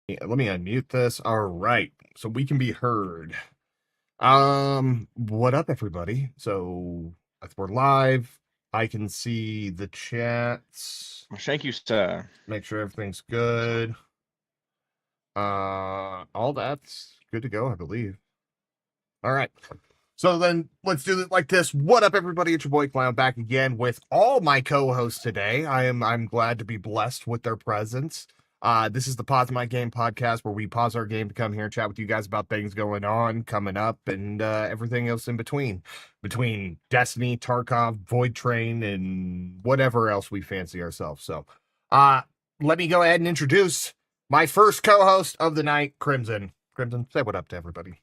Yeah, let me unmute this. All right, so we can be heard. What up, everybody? So if we're live, I can see the chats. Thank you, sir. Make sure everything's good. All that's good to go, I believe. All right. So then let's do it like this. What up, everybody? It's your boy Clown back again with all my co-hosts today. I'm glad to be blessed with their presence. This is the Pause My Game podcast where we pause our game to come here and chat with you guys about things going on, coming up, and everything else in between. Between Destiny, Tarkov, Void Train, and whatever else we fancy ourselves. So let me go ahead and introduce my first co-host of the night, Crimson. Crimson, say what up to everybody.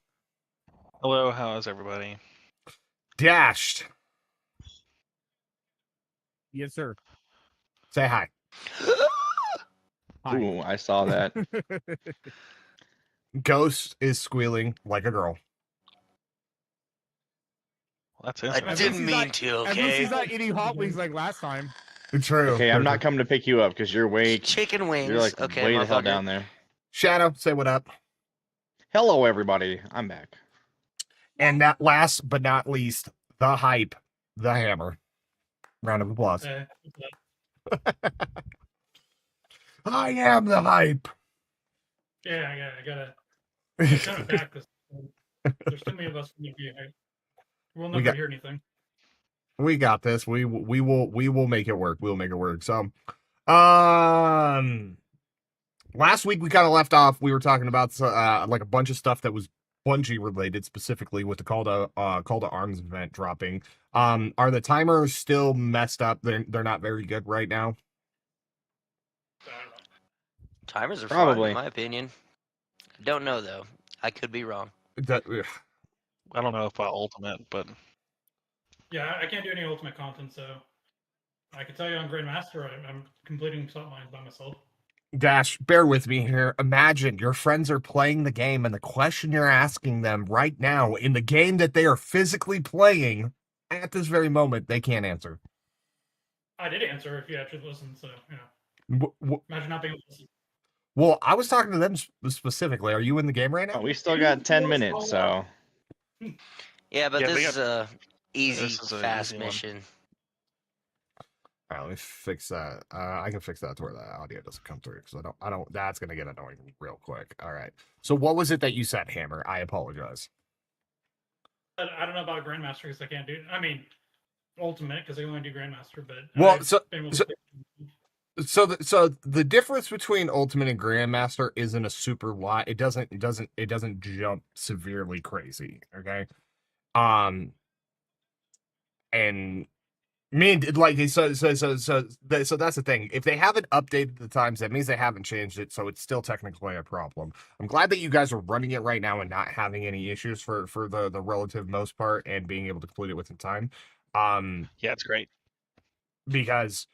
Hello, how is everybody? Dashed. Yes, sir. Say hi. Hi. Ooh, I saw that. Ghost is squealing like a girl. Well, that's I interesting. didn't mean to, At least he's okay? not eating hot wings like last time. True. Okay, I'm not coming to pick you up because you're way, Chicken wings. you're like okay, way the hell motherfucker. down there. Shadow, say what up. Hello, everybody. I'm back. And that last but not least, the hype, the hammer. Round of applause. I am the hype. Yeah, I gotta kind of back this. There's too many of us. We'll never hear anything. We got this. We will make it work. We'll make it work. So, last week we kind of left off. We were talking about like a bunch of stuff that was Bungie related, specifically with the call to arms event dropping. Are the timers still messed up? They're not very good right now. Timers are Probably. fine, in my opinion. Don't know, though. I could be wrong. I don't know about Ultimate, but Yeah, I can't do any ultimate content, so I can tell you on Grandmaster, I'm completing some lines by myself. Dash, bear with me here. Imagine your friends are playing the game, and the question you're asking them right now in the game that they are physically playing at this very moment, they can't answer. I did answer if you actually listened, so you know. Imagine not being able to listen. Well, I was talking to them specifically. Are you in the game right now? Oh, we still got 10 minutes, so. Yeah, but Yeah, this is a easy, this is a fast easy one. mission. All right, let me fix that. I can fix that to where the audio doesn't come through because I don't. That's gonna get annoying real quick. All right. So what was it that you said, Hammer? I apologize. I don't know about Grandmaster because I can't do. I mean, Ultimate because I only do Grandmaster, but Well, so So the difference between Ultimate and Grandmaster isn't a super lot. It doesn't jump severely crazy. Okay. And like so that's the thing. If they haven't updated the times, that means they haven't changed it, so it's still technically a problem. I'm glad that you guys are running it right now and not having any issues for the relative most part and being able to complete it within time. yeah, it's great. Because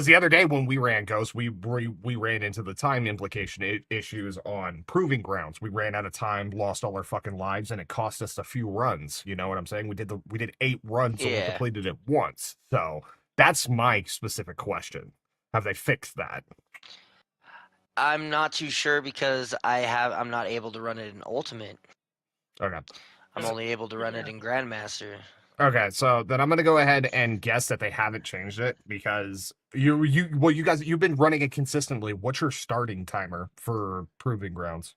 the other day when we ran Ghost, we ran into the time implication issues on Proving Grounds. We ran out of time, lost all our fucking lives, and it cost us a few runs. You know what I'm saying? We did 8 runs, and we completed it once. So that's my specific question. Have they fixed that? I'm not too sure because I'm not able to run it in Ultimate. Okay. I'm only able to run it in Grandmaster. Okay, so then I'm gonna go ahead and guess that they haven't changed it because you guys you've been running it consistently. What's your starting timer for Proving Grounds?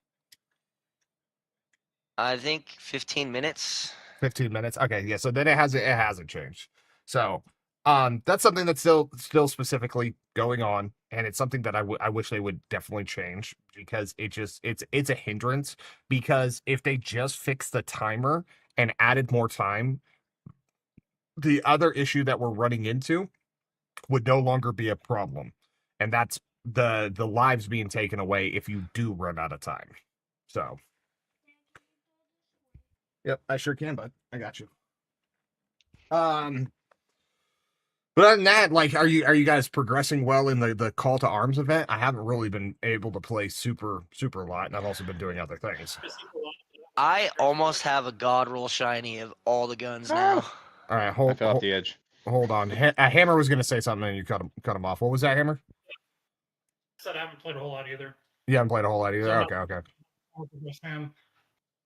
I think 15 minutes. 15 minutes. Okay, yeah. So then it hasn't changed. So that's something that's still specifically going on, and it's something that I wish they would definitely change because it's a hindrance. Because if they just fixed the timer and added more time, the other issue that we're running into would no longer be a problem, and that's the lives being taken away if you do run out of time. So yep, I sure can, bud. I got you. But other than that, like, are you guys progressing well in the call to arms event? I haven't really been able to play super a lot, and I've also been doing other things. I almost have a God roll shiny of all the guns now. All right, I fell off the edge. hold on. Hammer was gonna say something, and you cut him off. What was that, Hammer? I said I haven't played a whole lot either. You haven't played a whole lot either. So I'm Okay, okay. not West Ham.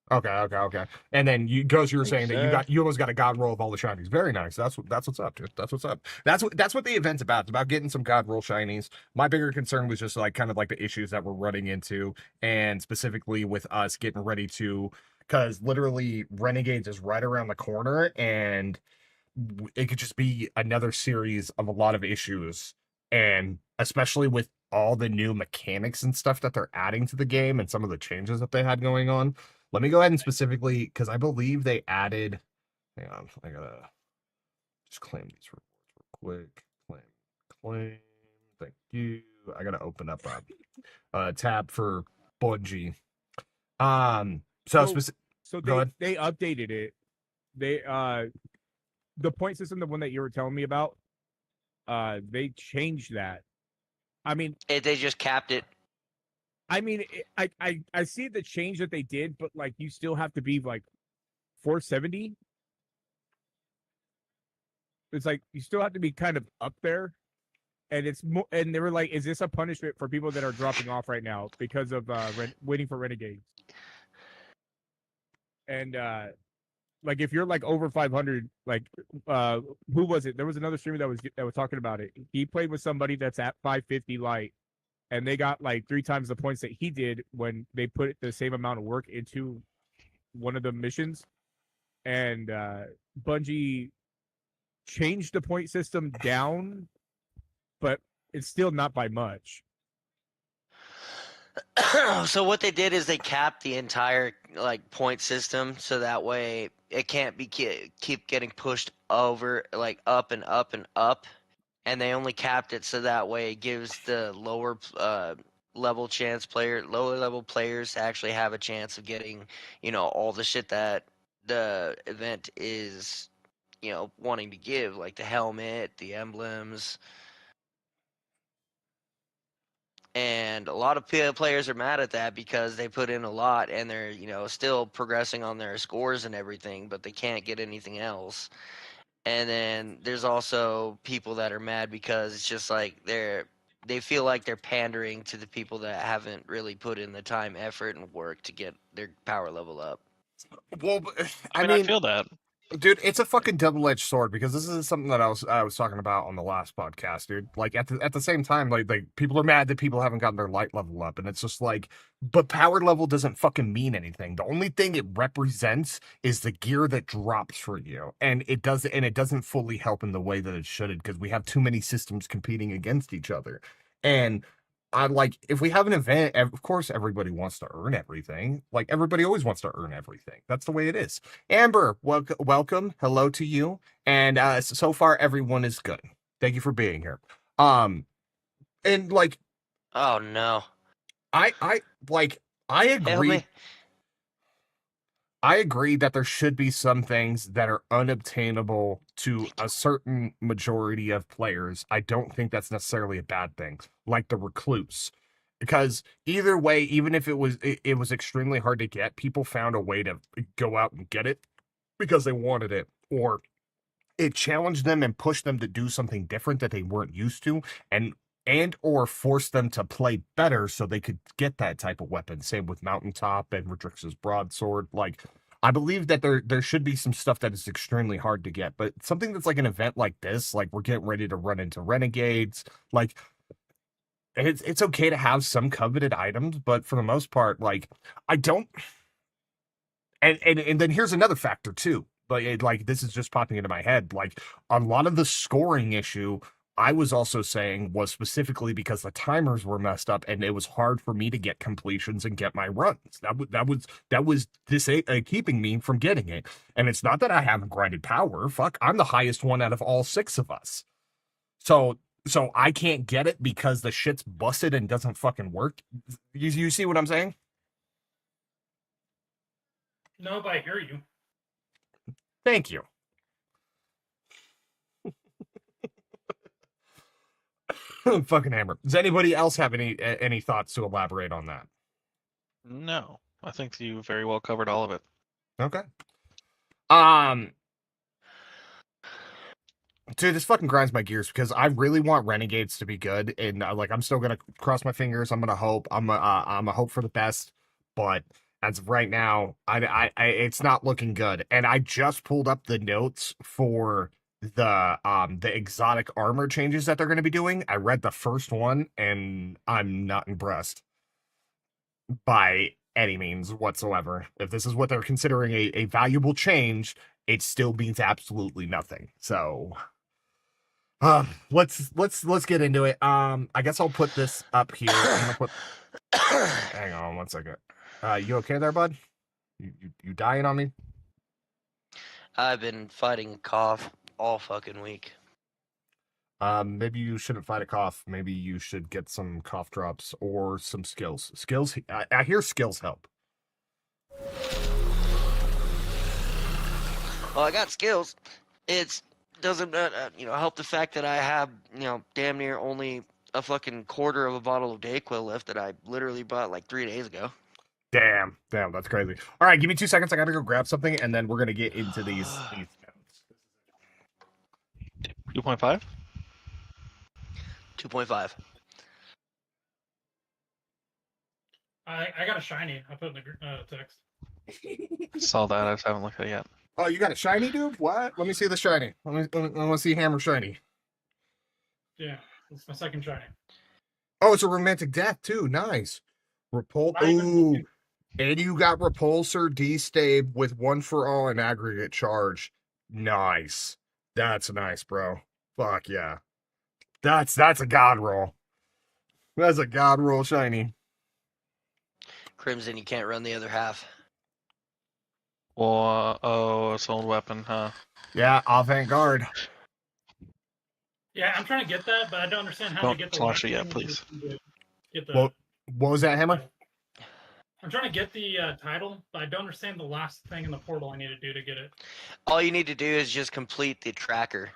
Okay. And then you Ghost, you were Makes saying that sense. you almost got a god roll of all the shinies. Very nice. That's what's up, dude. That's what's up. That's what the event's about. It's about getting some god roll shinies. My bigger concern was just like kind of like the issues that we're running into, and specifically with us getting ready to, because literally Renegades is right around the corner, and it could just be another series of a lot of issues, and especially with all the new mechanics and stuff that they're adding to the game and some of the changes that they had going on. Let me go ahead and specifically, because I believe they added. Hang on, I gotta just claim these rewards real quick. Claim. Thank you. I gotta open up a tab for Bungie. So So- specific. So Go ahead. they updated it. They the point system, the one that you were telling me about, they changed that. I mean, They just capped it. I see the change that they did, but like you still have to be like 470. It's like you still have to be kind of up there, and it's more. And they were like, "Is this a punishment for people that are dropping off right now because of waiting for Renegades?" And like if you're like over 500, like who was it? There was another streamer that was talking about it. He played with somebody that's at 550 light, and they got like 3 times the points that he did when they put the same amount of work into one of the missions. And Bungie changed the point system down, but it's still not by much. So what they did is they capped the entire like point system, so that way it can't be keep getting pushed over like up and up and up, and they only capped it so that way it gives the lower lower level players to actually have a chance of getting, all the shit that the event is, wanting to give, like the helmet, the emblems. And a lot of players are mad at that because they put in a lot and they're, still progressing on their scores and everything, but they can't get anything else. And then there's also people that are mad because it's just like they feel like they're pandering to the people that haven't really put in the time, effort, and work to get their power level up. Well, I mean, I feel that. dude, it's a fucking double-edged sword, because this is something that I was talking about on the last podcast, dude. Like at the same time, like people are mad that people haven't gotten their light level up, and it's just like, but power level doesn't fucking mean anything. The only thing it represents is the gear that drops for you, and it doesn't fully help in the way that it should, because we have too many systems competing against each other. And I like, if we have an event, of course everybody wants to earn everything. Like everybody always wants to earn everything. That's the way it is. Amber, welcome. Hello to you. And so far everyone is good. Thank you for being here. And like, Oh no! I Help agree. me! I agree that there should be some things that are unobtainable to a certain majority of players. I don't think that's necessarily a bad thing, like the recluse. Because either way, even if it was extremely hard to get, people found a way to go out and get it because they wanted it, or it challenged them and pushed them to do something different that they weren't used to, and or forced them to play better so they could get that type of weapon. Same with Mountaintop and Redrix's broadsword. Like, I believe that there should be some stuff that is extremely hard to get, but something that's like an event like this, like we're getting ready to run into Renegades, like it's okay to have some coveted items, but for the most part, like I don't. And then here's another factor too. Like this is just popping into my head. Like a lot of the scoring issue, I was also saying, was specifically because the timers were messed up and it was hard for me to get completions and get my runs. That was this keeping me from getting it. And it's not that I haven't grinded power. Fuck, I'm the highest one out of all 6 of us. So I can't get it because the shit's busted and doesn't fucking work. You see what I'm saying? No, but I hear you. Thank you. Fucking hammer. Does anybody else have any thoughts to elaborate on that? No, I think you very well covered all of it. Okay. Dude, this fucking grinds my gears because I really want Renegades to be good, and like I'm still gonna cross my fingers. I'm gonna hope. I'm a hope for the best, but as of right now, it's not looking good. And I just pulled up the notes for the exotic armor changes that they're gonna be doing. I read the first one, and I'm not impressed by any means whatsoever. If this is what they're considering a valuable change, it still means absolutely nothing. So let's get into it. I guess I'll put this up here. I'm gonna put hang on 1 second. You okay there, bud? You dying on me? I've been fighting a cough all fucking week. Maybe you shouldn't fight a cough. Maybe you should get some cough drops or some skills. Skills, I hear skills help. Well, I got skills. It's doesn't help the fact that I have damn near only a fucking quarter of a bottle of Dayquil left that I literally bought like 3 days ago. Damn, that's crazy. All right, give me 2 seconds. I gotta go grab something, and then we're gonna get into these notes. 2.5? 2.5. I got a shiny. I put in the text. Saw that. I just haven't looked at it yet. Oh, you got a shiny, dude? What? Let me see the shiny. Let me see Hammer shiny. Yeah, it's my second shiny. Oh, it's a romantic death too. Nice. Ooh. And you got Repulsor D-Stave with 1 for all and aggregate charge. Nice. That's nice, bro. Fuck yeah. That's a god roll. That's a god roll shiny. Crimson, you can't run the other half. Well, oh, it's an old weapon, huh? Yeah, avant-garde. Yeah, I'm trying to get that, but I don't understand how Don't to get the launch last it yet, thing please. to get the. What was that, Hammer? I'm trying to get the title, but I don't understand the last thing in the portal I need to do to get it. All you need to do is just complete the tracker.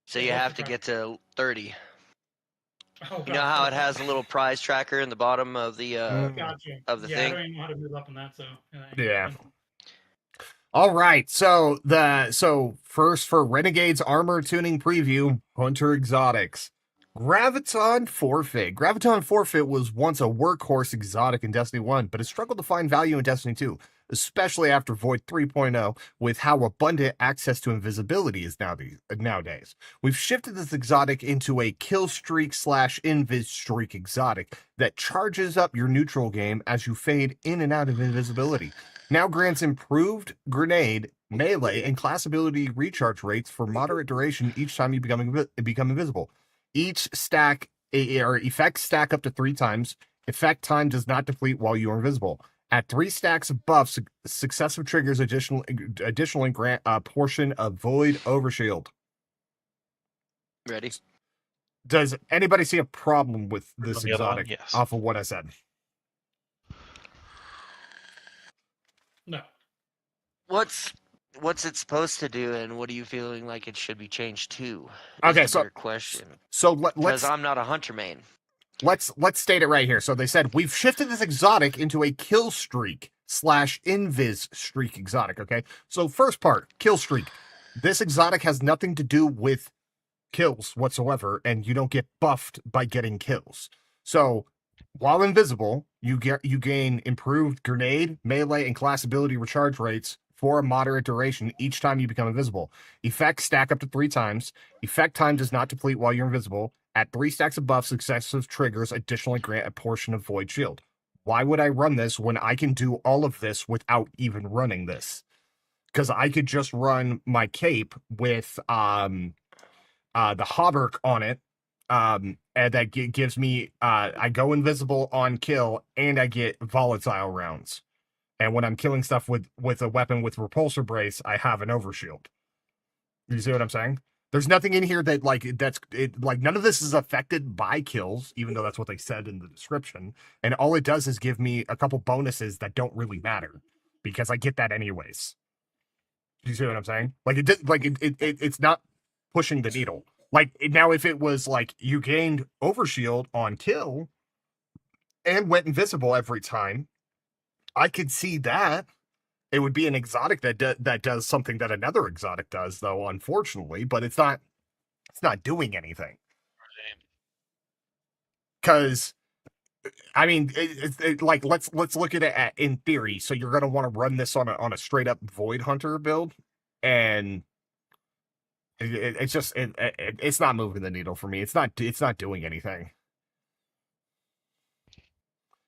So you What's have the to get to 30. Oh, You know how it has a little prize tracker in the bottom of the Gotcha. of the yeah, thing? I don't even know how to move up on that, so. Yeah. All right, so first for Renegade's armor tuning preview, Hunter Exotics. Graviton Forfeit. Graviton Forfeit was once a workhorse exotic in Destiny 1, but has struggled to find value in Destiny 2, especially after Void 3.0, with how abundant access to invisibility is nowadays. We've shifted this exotic into a kill streak / invis streak exotic that charges up your neutral game as you fade in and out of invisibility. Now grants improved grenade, melee, and class ability recharge rates for moderate duration each time you become invisible. Each stack or effects stack up to 3 times. Effect time does not deplete while you are invisible. At 3 stacks of buffs, successive triggers additionally grant a portion of Void Overshield. Ready? Does anybody see a problem with this On the other one, exotic yes. off of what I said? No. What's it supposed to do, and what are you feeling like it should be changed to? Okay, is the bigger question. So Because let's I'm not a hunter main. let's state it right here. So they said we've shifted this exotic into a kill streak / invis streak exotic. Okay, so first part, kill streak. This exotic has nothing to do with kills whatsoever, and you don't get buffed by getting kills. So while invisible, you gain improved grenade, melee, and class ability recharge rates for a moderate duration each time you become invisible. Effects stack up to 3 times. Effect time does not deplete while you're invisible. At 3 stacks of buffs, successive triggers additionally grant a portion of Void Shield. Why would I run this when I can do all of this without even running this? Because I could just run my cape with the hauberk on it, and that gives me I go invisible on kill, and I get volatile rounds. And when I'm killing stuff with a weapon with repulsor brace, I have an overshield. You see what I'm saying? There's nothing in here that none of this is affected by kills, even though that's what they said in the description. And all it does is give me a couple bonuses that don't really matter because I get that anyways. Do you see what I'm saying? It's not pushing the needle. Now, if it was like you gained overshield on kill and went invisible every time, I could see that. It would be an exotic that does something that another exotic does, though, unfortunately. But it's not It's not doing anything. Because I mean, like let's look at it in theory. So you're gonna want to run this on a straight up Void Hunter build, and it's just it's not moving the needle for me. It's not doing anything.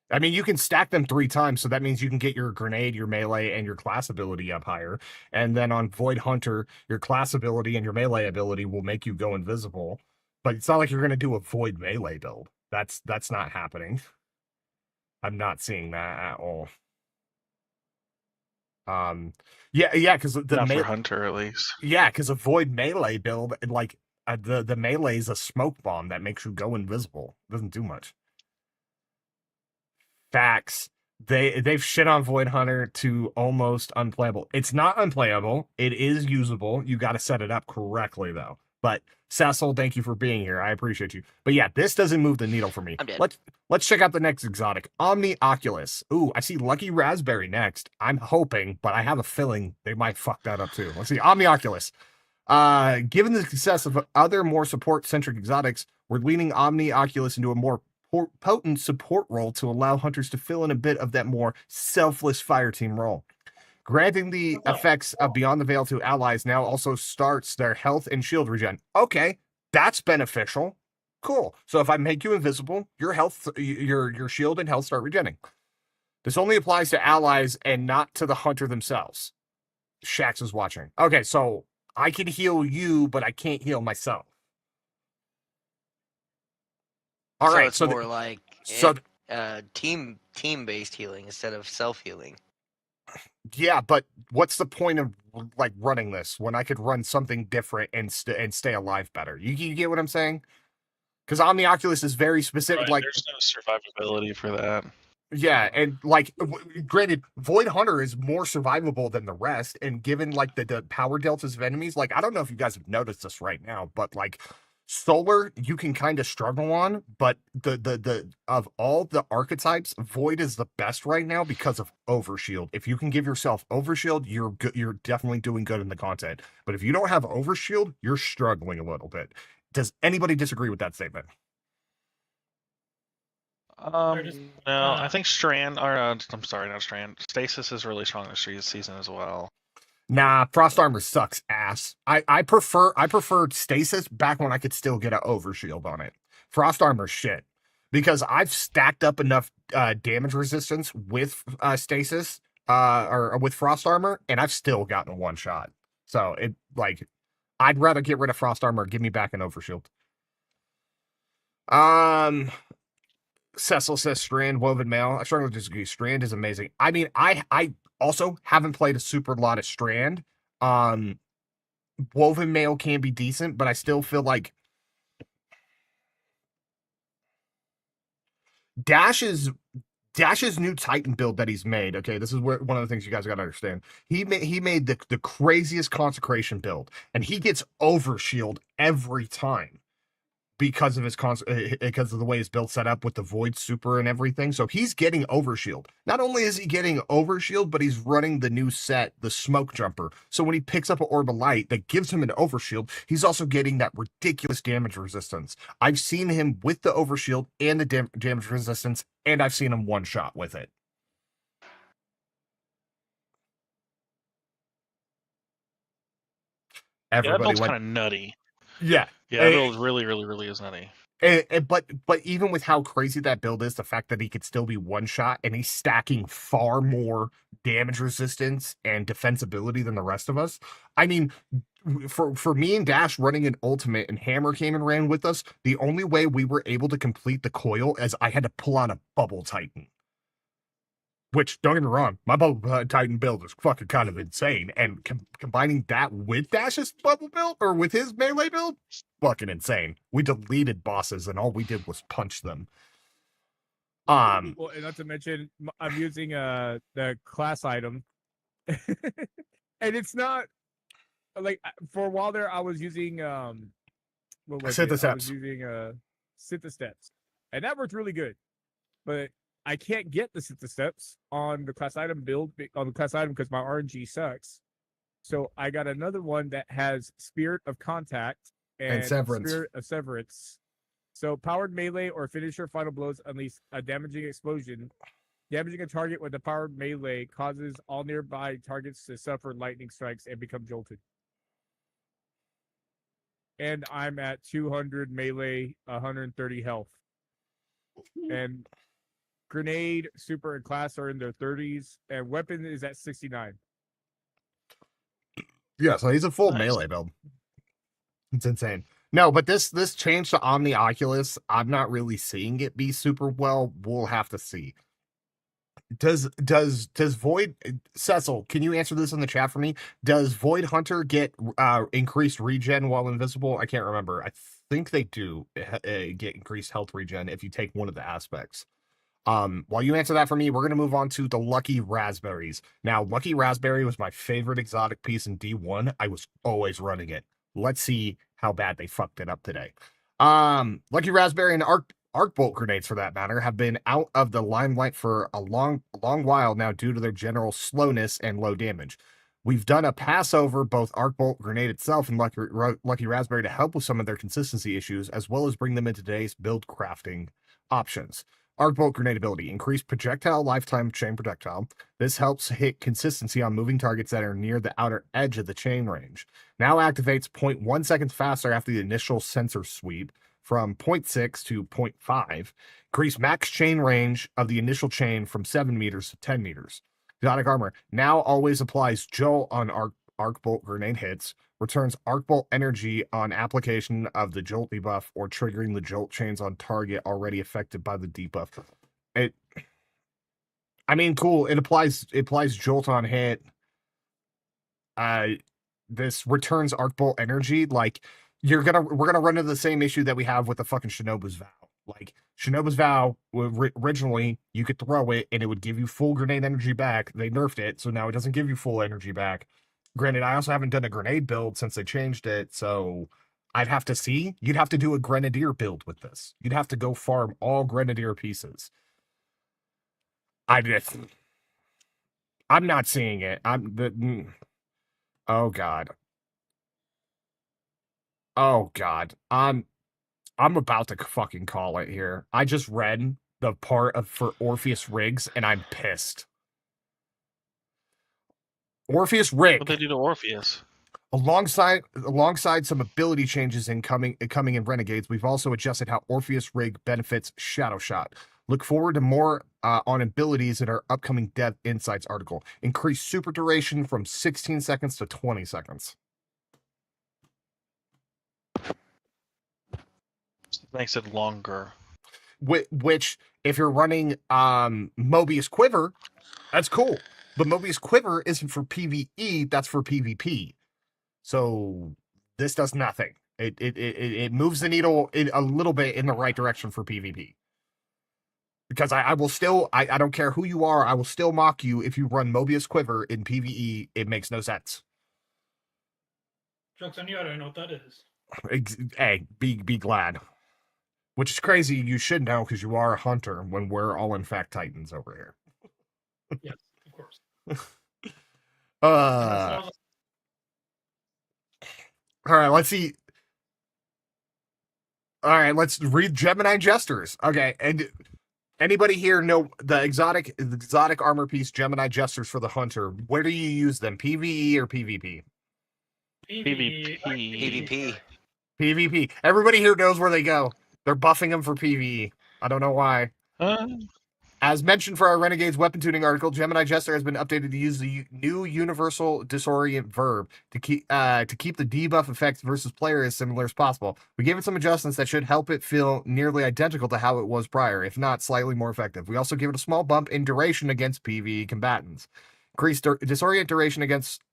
I mean, you can stack them 3 times, so that means you can get your grenade, your melee, and your class ability up higher. And then on Void Hunter, your class ability and your melee ability will make you go invisible. But it's not like you're gonna do a Void melee build. That's not happening. I'm not seeing that at all. Yeah, because Not for Hunter, at least. yeah, because a Void melee build, like the melee is a smoke bomb that makes you go invisible. Doesn't do much. Facts. They've shit on Void Hunter to almost unplayable. It's not unplayable. It is usable. You got to set it up correctly though. But Cecil, thank you for being here. I appreciate you. But yeah, this doesn't move the needle for me. I'm dead. Let's check out the next exotic. Omni Oculus. Ooh, I see Lucky Raspberry next. I'm hoping, but I have a feeling they might fuck that up too. Let's see. Omni Oculus. Given the success of other more support-centric exotics, we're leaning Omni Oculus into a more potent support role to allow hunters to fill in a bit of that more selfless fire team role. Granting the effects of Beyond the Veil to allies now also starts their health and shield regen. Okay, that's beneficial. Cool. So if I make you invisible, your health, your shield and health start regenning. This only applies to allies and not to the hunter themselves. Shax is watching. Okay, so I can heal you, but I can't heal myself. All right, it's so more like team based healing instead of self healing. yeah, but what's the point of like running this when I could run something different and stay alive better? You get what I'm saying? Because Omni Oculus is very specific. Right, like, there's no survivability for that. yeah, and like, granted, Void Hunter is more survivable than the rest, and given like the power deltas of enemies, like I don't know if you guys have noticed this right now, but like Solar, you can kind of struggle on, but the of all the archetypes, Void is the best right now because of Overshield. If you can give yourself Overshield, you're good. You're definitely doing good in the content. But if you don't have Overshield, you're struggling a little bit. Does anybody disagree with that statement? No, I think Strand, or I'm sorry, not Strand. Stasis is really strong this season as well. Nah, Frost Armor sucks ass. I prefer Stasis back when I could still get an Overshield on it. Frost Armor shit. Because I've stacked up enough damage resistance with Stasis or with Frost Armor, and I've still gotten a one shot. So it like I'd rather get rid of Frost Armor, give me back an Overshield. Cecil says Strand, Woven Mail. I strongly disagree. Strand is amazing. I mean, I also haven't played a super lot of Strand. Woven Mail can be decent, but I still feel like Dash's new Titan build that he's made. Okay, this is where one of the things you guys got to understand. He made the craziest consecration build, and he gets Overshield every time because of his because of the way his build set up with the Void Super and everything. So he's getting Overshield. Not only is he getting Overshield, but he's running the new set, the Smoke Jumper. So when he picks up an Orb of Light that gives him an Overshield, he's also getting that ridiculous damage resistance. I've seen him with the Overshield and the damage resistance, and I've seen him one shot with it. Everybody that build's kind of nutty. Yeah. Yeah, that build really is nutty. But even with how crazy that build is, the fact that he could still be one shot and he's stacking far more damage resistance and defensibility than the rest of us. I mean, for me and Dash running an ultimate and Hammer came and ran with us, the only way we were able to complete the coil is I had to pull out a Bubble Titan. Which, don't get me wrong, my Bubble Titan build is fucking kind of insane. And combining that with Dash's Bubble build, or with his melee build, fucking insane. We deleted bosses, and all we did was punch them. Well, and not to mention, I'm using the class item. And it's not, like, for a while there, I was using, what was it? I was using Synth-Steps. And that worked really good. But I can't get the Synth-Steps on the class item build because my RNG sucks. So I got another one that has Spirit of Contact and Severance. Spirit of Severance. So powered melee or finisher final blows unleash a damaging explosion. Damaging a target with a powered melee causes all nearby targets to suffer lightning strikes and become jolted. And I'm at 200 melee, 130 health. And grenade, super, and class are in their 30s, and weapon is at 69. Yeah, so he's a full Nice. melee build. It's insane. No, but this change to Omni Oculus, I'm not really seeing it be super well. We'll have to see. Does Void Cecil, can you answer this in the chat for me? Does Void Hunter get increased regen while invisible? I can't remember. I think they do get increased health regen if you take one of the aspects. While you answer that for me, we're going to move on to the Lucky Raspberries. Now, Lucky Raspberry was my favorite exotic piece in D1. I was always running it. Let's see how bad they fucked it up today. Lucky Raspberry and Arc Bolt grenades, for that matter, have been out of the limelight for a long while now due to their general slowness and low damage. We've done a pass over both Arc Bolt grenade itself and Lucky Raspberry to help with some of their consistency issues, as well as bring them into today's build crafting options. Arc Bolt grenade ability, increased projectile lifetime chain projectile. This helps hit consistency on moving targets that are near the outer edge of the chain range. Now activates 0.1 seconds faster after the initial sensor sweep, from 0.6 to 0.5. Increase max chain range of the initial chain from 7 meters to 10 meters. Exotic armor now always applies Jolt on Arc Bolt grenade hits, returns Arc Bolt energy on application of the Jolt debuff or triggering the Jolt chains on target already affected by the debuff. I mean, cool. It applies Jolt on hit. This returns Arc Bolt energy. Like, we're gonna run into the same issue that we have with the fucking Shinobu's Vow. Like, Shinobu's Vow, originally, you could throw it and it would give you full grenade energy back. They nerfed it, so now it doesn't give you full energy back. Granted, I also haven't done a grenade build since they changed it, so I'd have to see. You'd have to do a Grenadier build with this. You'd have to go farm all Grenadier pieces. I'm not seeing it. Oh God. Oh God. I'm about to fucking call it here. I just read the part for Orpheus Rigs and I'm pissed. Orpheus Rig. What they do to Orpheus? Alongside some ability changes coming in Renegades, we've also adjusted how Orpheus Rig benefits Shadow Shot. Look forward to more on abilities in our upcoming Dev Insights article. Increase super duration from 16 seconds to 20 seconds. Makes it longer. Which, if you're running Mobius Quiver, that's cool. But Mobius Quiver isn't for PvE, that's for PvP. So this does nothing. It moves the needle a little bit in the right direction for PvP. Because I will still, I don't care who you are, I will still mock you if you run Mobius Quiver in PvE. It makes no sense. Jokes on you, I don't know what that is. Hey, be glad. Which is crazy, you should know because you are a hunter when we're all in fact Titans over here. Yes, of course. All right, let's see. All right, let's read Gemini Jesters. Okay, and anybody here know the exotic armor piece Gemini Jesters for the hunter? Where do you use them? PvE or PvP? PvP. PvP. Everybody here knows where they go. They're buffing them for PvE. I don't know why. As mentioned for our Renegades weapon tuning article, Gemini Jester has been updated to use the new universal disorient verb to keep the debuff effect versus player as similar as possible. We gave it some adjustments that should help it feel nearly identical to how it was prior, if not slightly more effective. We also gave it a small bump in duration against PvE combatants. Increased disorient duration against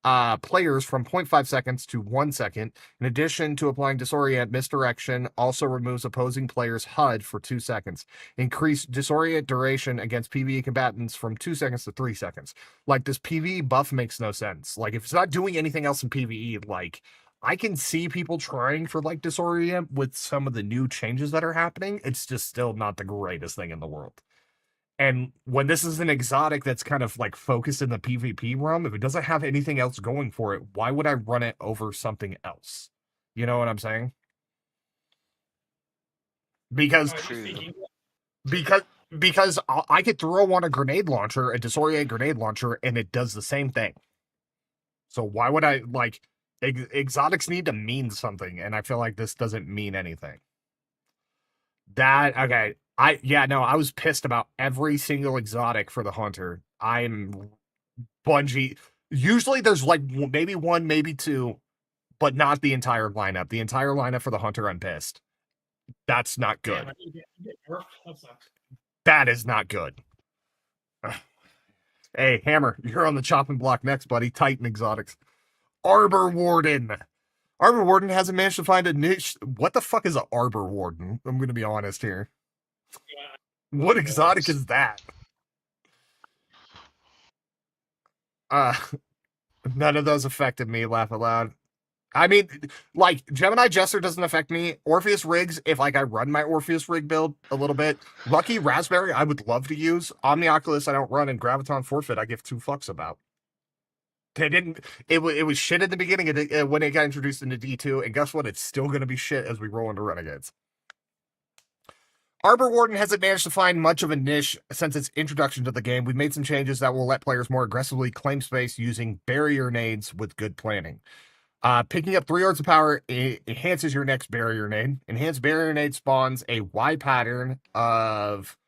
players from 0.5 seconds to 1 second. In addition to applying disorient, misdirection also removes opposing players' HUD for 2 seconds. Increased disorient duration against PvE combatants from 2 seconds to 3 seconds. Like, this PvE buff makes no sense. Like, if it's not doing anything else in PvE, like, I can see people trying for, like, disorient with some of the new changes that are happening. It's just still not the greatest thing in the world. And when this is an exotic that's kind of like focused in the PvP realm, if it doesn't have anything else going for it, why would I run it over something else? You know what I'm saying? because Oh, True. speaking- because I could throw on a grenade launcher, a disorient grenade launcher, and it does the same thing. So why would I like exotics need to mean something, and I feel like this doesn't mean anything. Okay. I was pissed about every single exotic for the hunter. I'm Bungie. Usually there's like maybe one, maybe two, but not the entire lineup. The entire lineup for the hunter, I'm pissed. That's not good. Damn, you get nerfed? That sucks. That is not good. Hey, Hammer, you're on the chopping block next, buddy. Titan exotics. Arbor Warden. Arbor Warden hasn't managed to find a niche. What the fuck is an Arbor Warden? I'm going to be honest here. What exotic is that? None of those affected me, laugh aloud. I mean, like, Gemini Jester doesn't affect me. Orpheus Rigs, if like I run my Orpheus Rig build a little bit. Lucky Raspberry, I would love to use. Omnioculus, I don't run, and Graviton Forfeit, I give two fucks about. They didn't. It was shit at the beginning when it got introduced into D2, and guess what? It's still going to be shit as we roll into Renegades. Arbor Warden hasn't managed to find much of a niche since its introduction to the game. We've made some changes that will let players more aggressively claim space using barrier nades with good planning. Picking up 3 yards of power enhances your next barrier nade. Enhanced barrier nade spawns a Y pattern of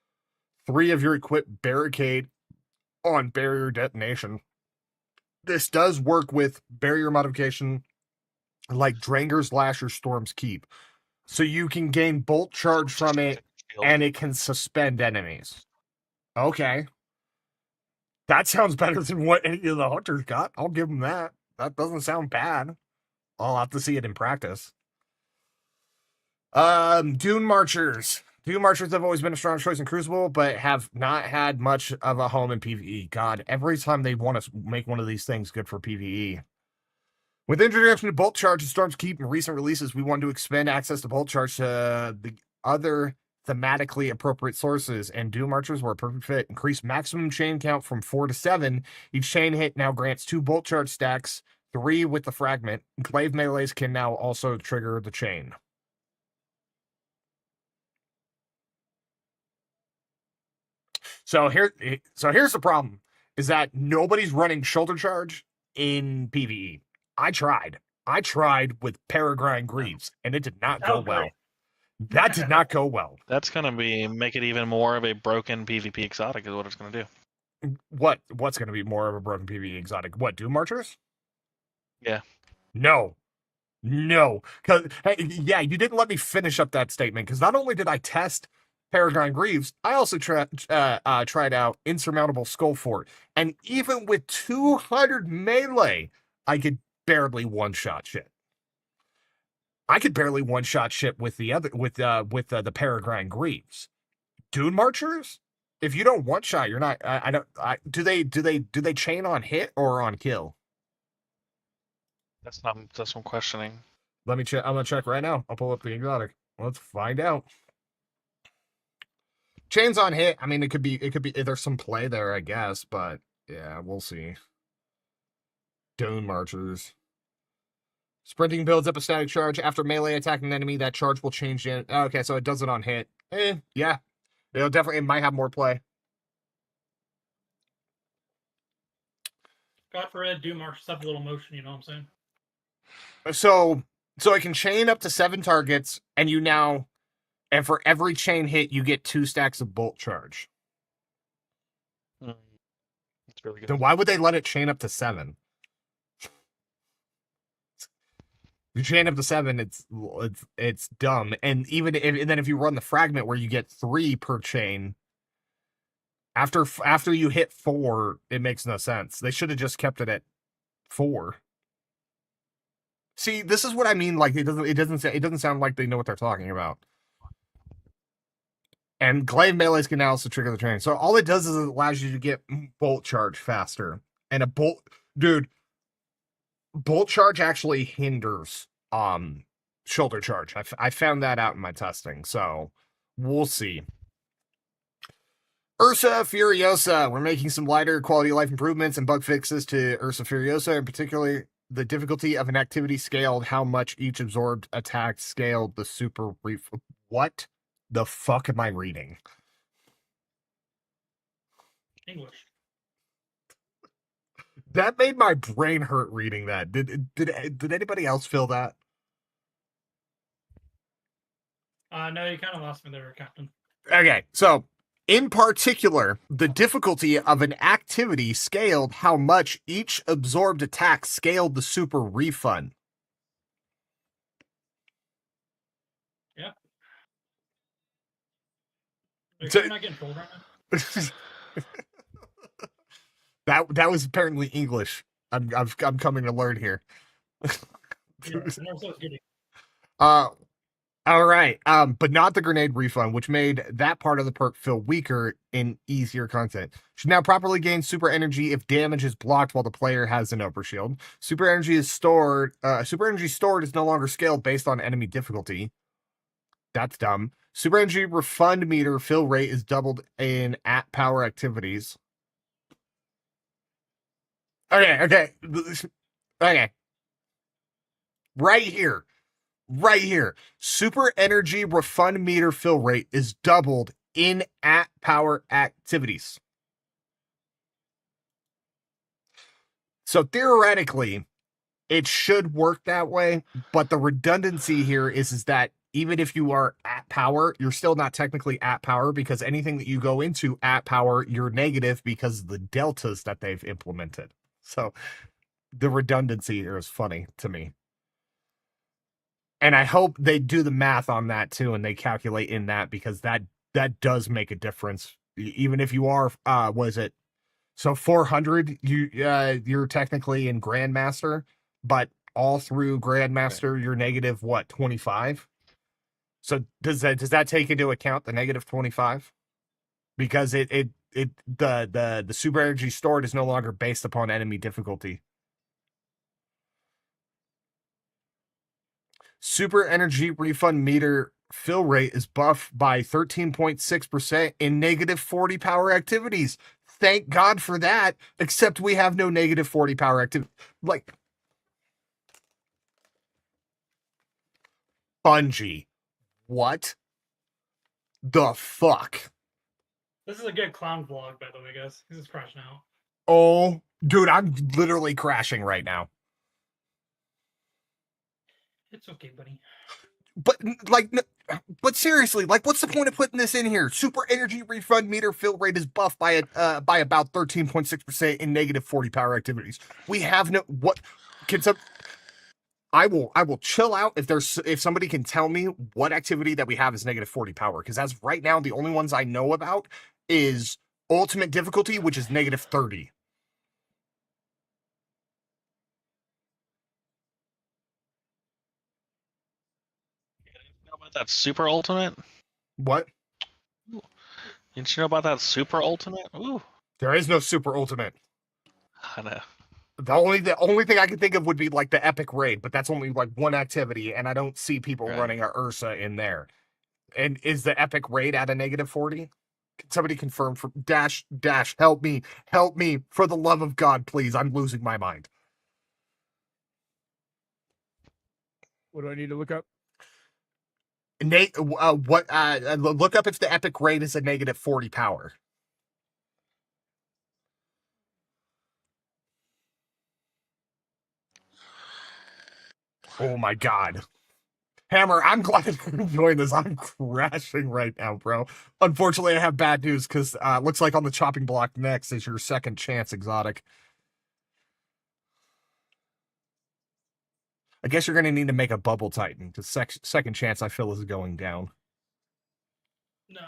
3 of your equipped barricade on barrier detonation. This does work with barrier modification like Dranger's Lash or Storm's Keep. So you can gain bolt charge from it, and it can suspend enemies. Okay. That sounds better than what any of the hunters got. I'll give them that. That doesn't sound bad. I'll have to see it in practice. Dune Marchers. Dune Marchers have always been a strong choice in Crucible, but have not had much of a home in PvE. God, every time they want to make one of these things good for PvE. With the introduction of Bolt Charge and Storm's Keep in recent releases, we want to expand access to Bolt Charge to the other thematically appropriate sources, and Doom Marchers were a perfect fit. Increase maximum chain count from 4 to 7. Each chain hit now grants 2 Bolt Charge stacks, 3 with the fragment. Glaive melees can now also trigger the chain. So here's the problem, is that nobody's running Shoulder Charge in PvE. I tried with Peregrine Greaves, and it did not go well. That did not go well. That's gonna make it even more of a broken PvP exotic, is what it's gonna do. What's gonna be more of a broken PvE exotic? What, Doom Marchers? Yeah. No. Because hey, yeah, you didn't let me finish up that statement, because not only did I test Peregrine Greaves, I also tried out Insurmountable Skull Fort, and even with 200 melee, I could barely one-shot shit. I could barely one-shot shit with the other the Peregrine Greaves. Dune Marchers? If you don't one-shot, you're not. Do they chain on hit or on kill? That's what I'm questioning. Let me check. I'm gonna check right now. I'll pull up the exotic. Let's find out. Chains on hit. I mean, it could be. There's some play there, I guess, but yeah, we'll see. Dune Marchers. Sprinting builds up a static charge. After melee attacking an enemy, that charge will change in. Okay, so it does it on hit. Yeah. It might have more play. God forbid, Doom March have a little motion, you know what I'm saying? So it can chain up to 7 targets, and for every chain hit, you get 2 stacks of bolt charge. That's really good. Then why would they let it chain up to 7? You chain up to 7, it's dumb. And then if you run the fragment where you get 3 per chain, after you hit 4, it makes no sense. They should have just kept it at 4. See, this is what I mean. Like it doesn't sound like they know what they're talking about. And glaive melees can now also trigger the chain. So all it does is it allows you to get bolt charge faster. And bolt charge actually hinders shoulder charge. I found that out in my testing, so we'll see. Ursa Furiosa. We're making some lighter quality of life improvements and bug fixes to Ursa Furiosa, in particular the difficulty of an activity scaled, how much each absorbed attack scaled, the super brief. What? The fuck am I reading? English. That made my brain hurt reading that. Did anybody else feel that? No, you kind of lost me there, Captain. Okay, so in particular, the difficulty of an activity scaled how much each absorbed attack scaled the super refund. Yep. Are you So- sure you're not getting trolled right now? that was apparently English. I'm coming to learn here. Yeah, I never saw it getting. All right. But not the grenade refund, which made that part of the perk feel weaker in easier content. Should now properly gain super energy if damage is blocked while the player has an overshield. Super energy stored is no longer scaled based on enemy difficulty. That's dumb. Super energy refund meter fill rate is doubled in at power activities. Okay. Right here. Super energy refund meter fill rate is doubled in at power activities. So theoretically, it should work that way, but the redundancy here is that even if you are at power, you're still not technically at power, because anything that you go into at power, you're negative because of the deltas that they've implemented. So the redundancy here is funny to me. And I hope they do the math on that too, and they calculate in that, because that does make a difference. Even if you are, was it so 400? You're technically in Grandmaster, but all through Grandmaster, you're negative what, 25? So does that take into account the negative 25? Because the super energy stored is no longer based upon enemy difficulty. Super energy refund meter fill rate is buffed by 13.6% in negative 40 power activities. Thank God for that, except we have no negative 40 power activity. Like, Bungie, what the fuck? This is a good clown vlog, by the way, guys. This is crashing out. Oh, dude, I'm literally crashing right now. It's okay, buddy. But but seriously, like, what's the point of putting this in here? Super energy refund meter fill rate is buffed by about 13.6% in negative 40 power activities. We have no what can some. I will chill out if somebody can tell me what activity that we have is negative 40 power, because as right now the only ones I know about is ultimate difficulty, which is negative 30. Know about that super ultimate? What? Didn't you know about that super ultimate? Ooh, There is no super ultimate. I know. The only thing I can think of would be like the epic raid, but that's only like one activity, and I don't see people Right. running a Ursa in there. And is the epic raid at a negative 40? Can somebody confirm for dash help me for the love of God, please. I'm losing my mind. What do I need to look up? Nate, look up if the epic raid is a negative 40 power. Oh my God. Hammer, I'm glad you're enjoying this. I'm crashing right now, bro. Unfortunately, I have bad news, because looks like on the chopping block next is your second chance exotic. I guess you're going to need to make a bubble titan, because second chance I feel is going down. No.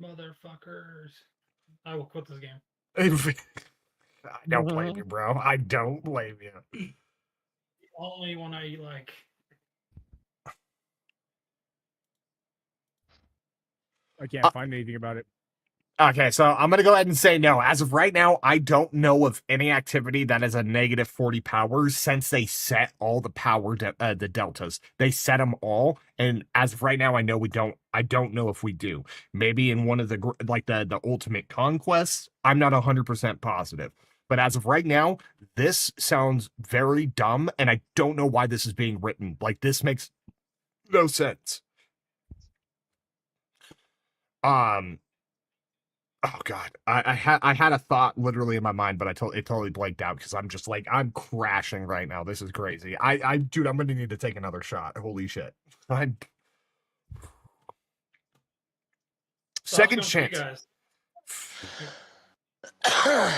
Motherfuckers. I will quit this game. I don't blame you, bro. I don't blame you. The only one I like. I can't find anything about it. Okay, so I'm going to go ahead and say no. As of right now, I don't know of any activity that is a negative 40 powers, since they set all the power, the deltas. They set them all, and as of right now, I don't know if we do. Maybe in one of the ultimate conquests, I'm not 100% positive. But as of right now, this sounds very dumb, and I don't know why this is being written. Like, this makes no sense. Oh god, I had a thought literally in my mind, but it totally blanked out because I'm just like I'm crashing right now. This is crazy. Dude, I'm gonna need to take another shot. Holy shit. I'm So I was second going for you chance. guys.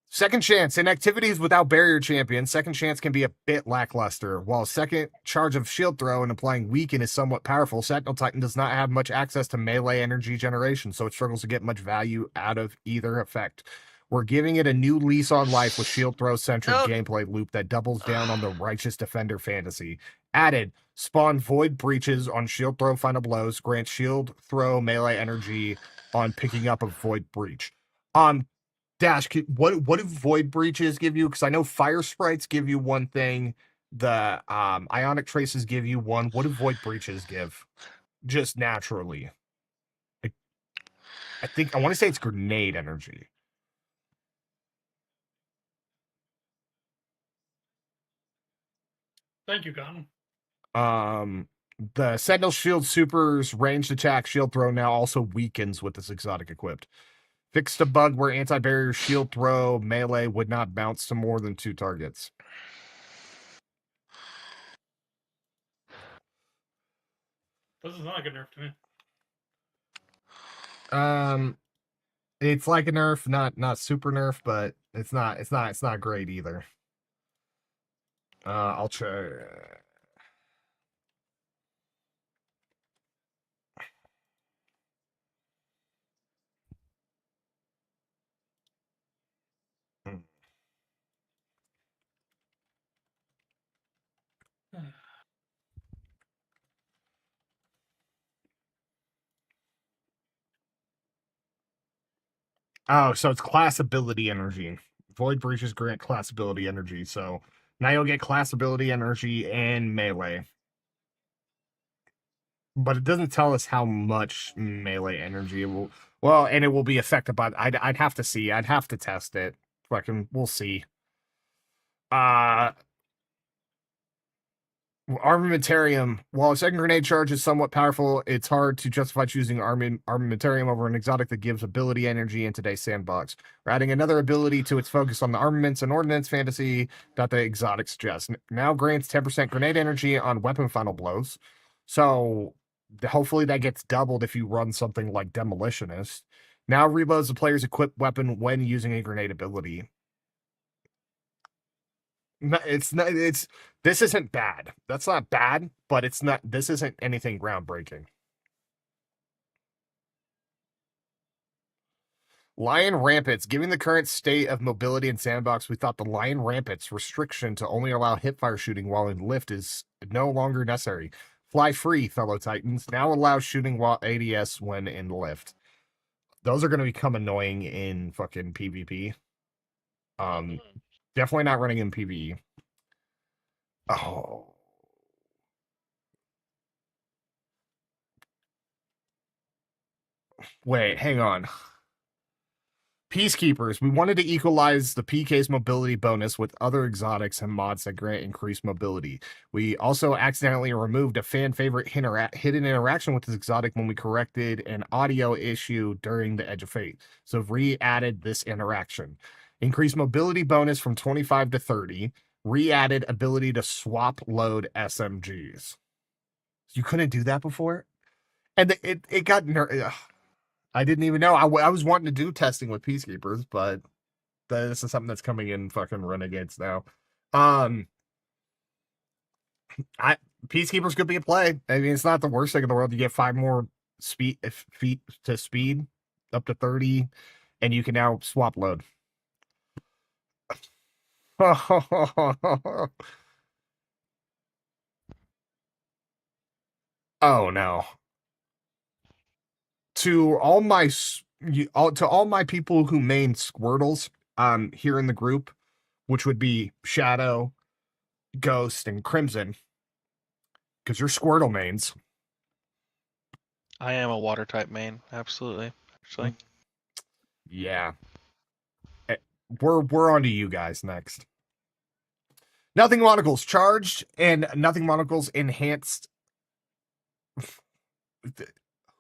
Second chance in activities without barrier champions, second chance can be a bit lackluster. While second charge of shield throw and applying weaken is somewhat powerful, Sentinel Titan does not have much access to melee energy generation, so it struggles to get much value out of either effect. We're giving it a new lease on life with shield throw centric gameplay loop that doubles down on the righteous defender fantasy. Added, spawn void breaches on shield throw final blows, grant shield throw melee energy on picking up a void breach. Dash, what do void breaches give you? Because I know fire sprites give you one thing, the ionic traces give you one. What do void breaches give? Just naturally. I think I want to say it's grenade energy. Thank you, Cotton. The Sentinel Shield Super's ranged attack shield throw now also weakens with this exotic equipped. Fixed a bug where anti-barrier shield throw melee would not bounce to more than 2 targets. This is not a good nerf to me. It's like a nerf, not super nerf, but it's not great either. I'll try. Oh, so it's class ability energy. Void breaches grant class ability energy. So now you'll get class ability energy and melee. But it doesn't tell us how much melee energy it will. Well, and it will be affected by. I'd have to see. I'd have to test it. We'll see. Armamentarium. While a second grenade charge is somewhat powerful, it's hard to justify choosing Armamentarium over an exotic that gives ability energy in today's sandbox. We're adding another ability to its focus on the armaments and ordnance fantasy that the exotic suggests. Now grants 10% grenade energy on weapon final blows. So hopefully that gets doubled if you run something like Demolitionist. Now reloads the player's equipped weapon when using a grenade ability. This isn't bad. That's not bad, but this isn't anything groundbreaking. Lion Rampants. Given the current state of mobility in Sandbox, we thought the Lion Rampants restriction to only allow hipfire shooting while in lift is no longer necessary. Fly free, fellow Titans. Now allow shooting while ADS when in lift. Those are going to become annoying in fucking PvP. Definitely not running in PvE. Oh. Wait, hang on. Peacekeepers. We wanted to equalize the PK's mobility bonus with other exotics and mods that grant increased mobility. We also accidentally removed a fan favorite hidden interaction with this exotic when we corrected an audio issue during the Edge of Fate. So re-added this interaction. Increased mobility bonus from 25 to 30. Re-added ability to swap load SMGs. You couldn't do that before? And it got I didn't even know. I was wanting to do testing with Peacekeepers, but this is something that's coming in fucking Renegades now. Peacekeepers could be a play. I mean, it's not the worst thing in the world. You get 5 more feet to speed, up to 30, and you can now swap load. Oh no. To all my people who main Squirtles here in the group, which would be Shadow, Ghost, and Crimson, because you're Squirtle mains. I am a water type main, absolutely. Actually, Yeah. We're on to you guys next. Nothing Monocles charged and Nothing Monocles enhanced.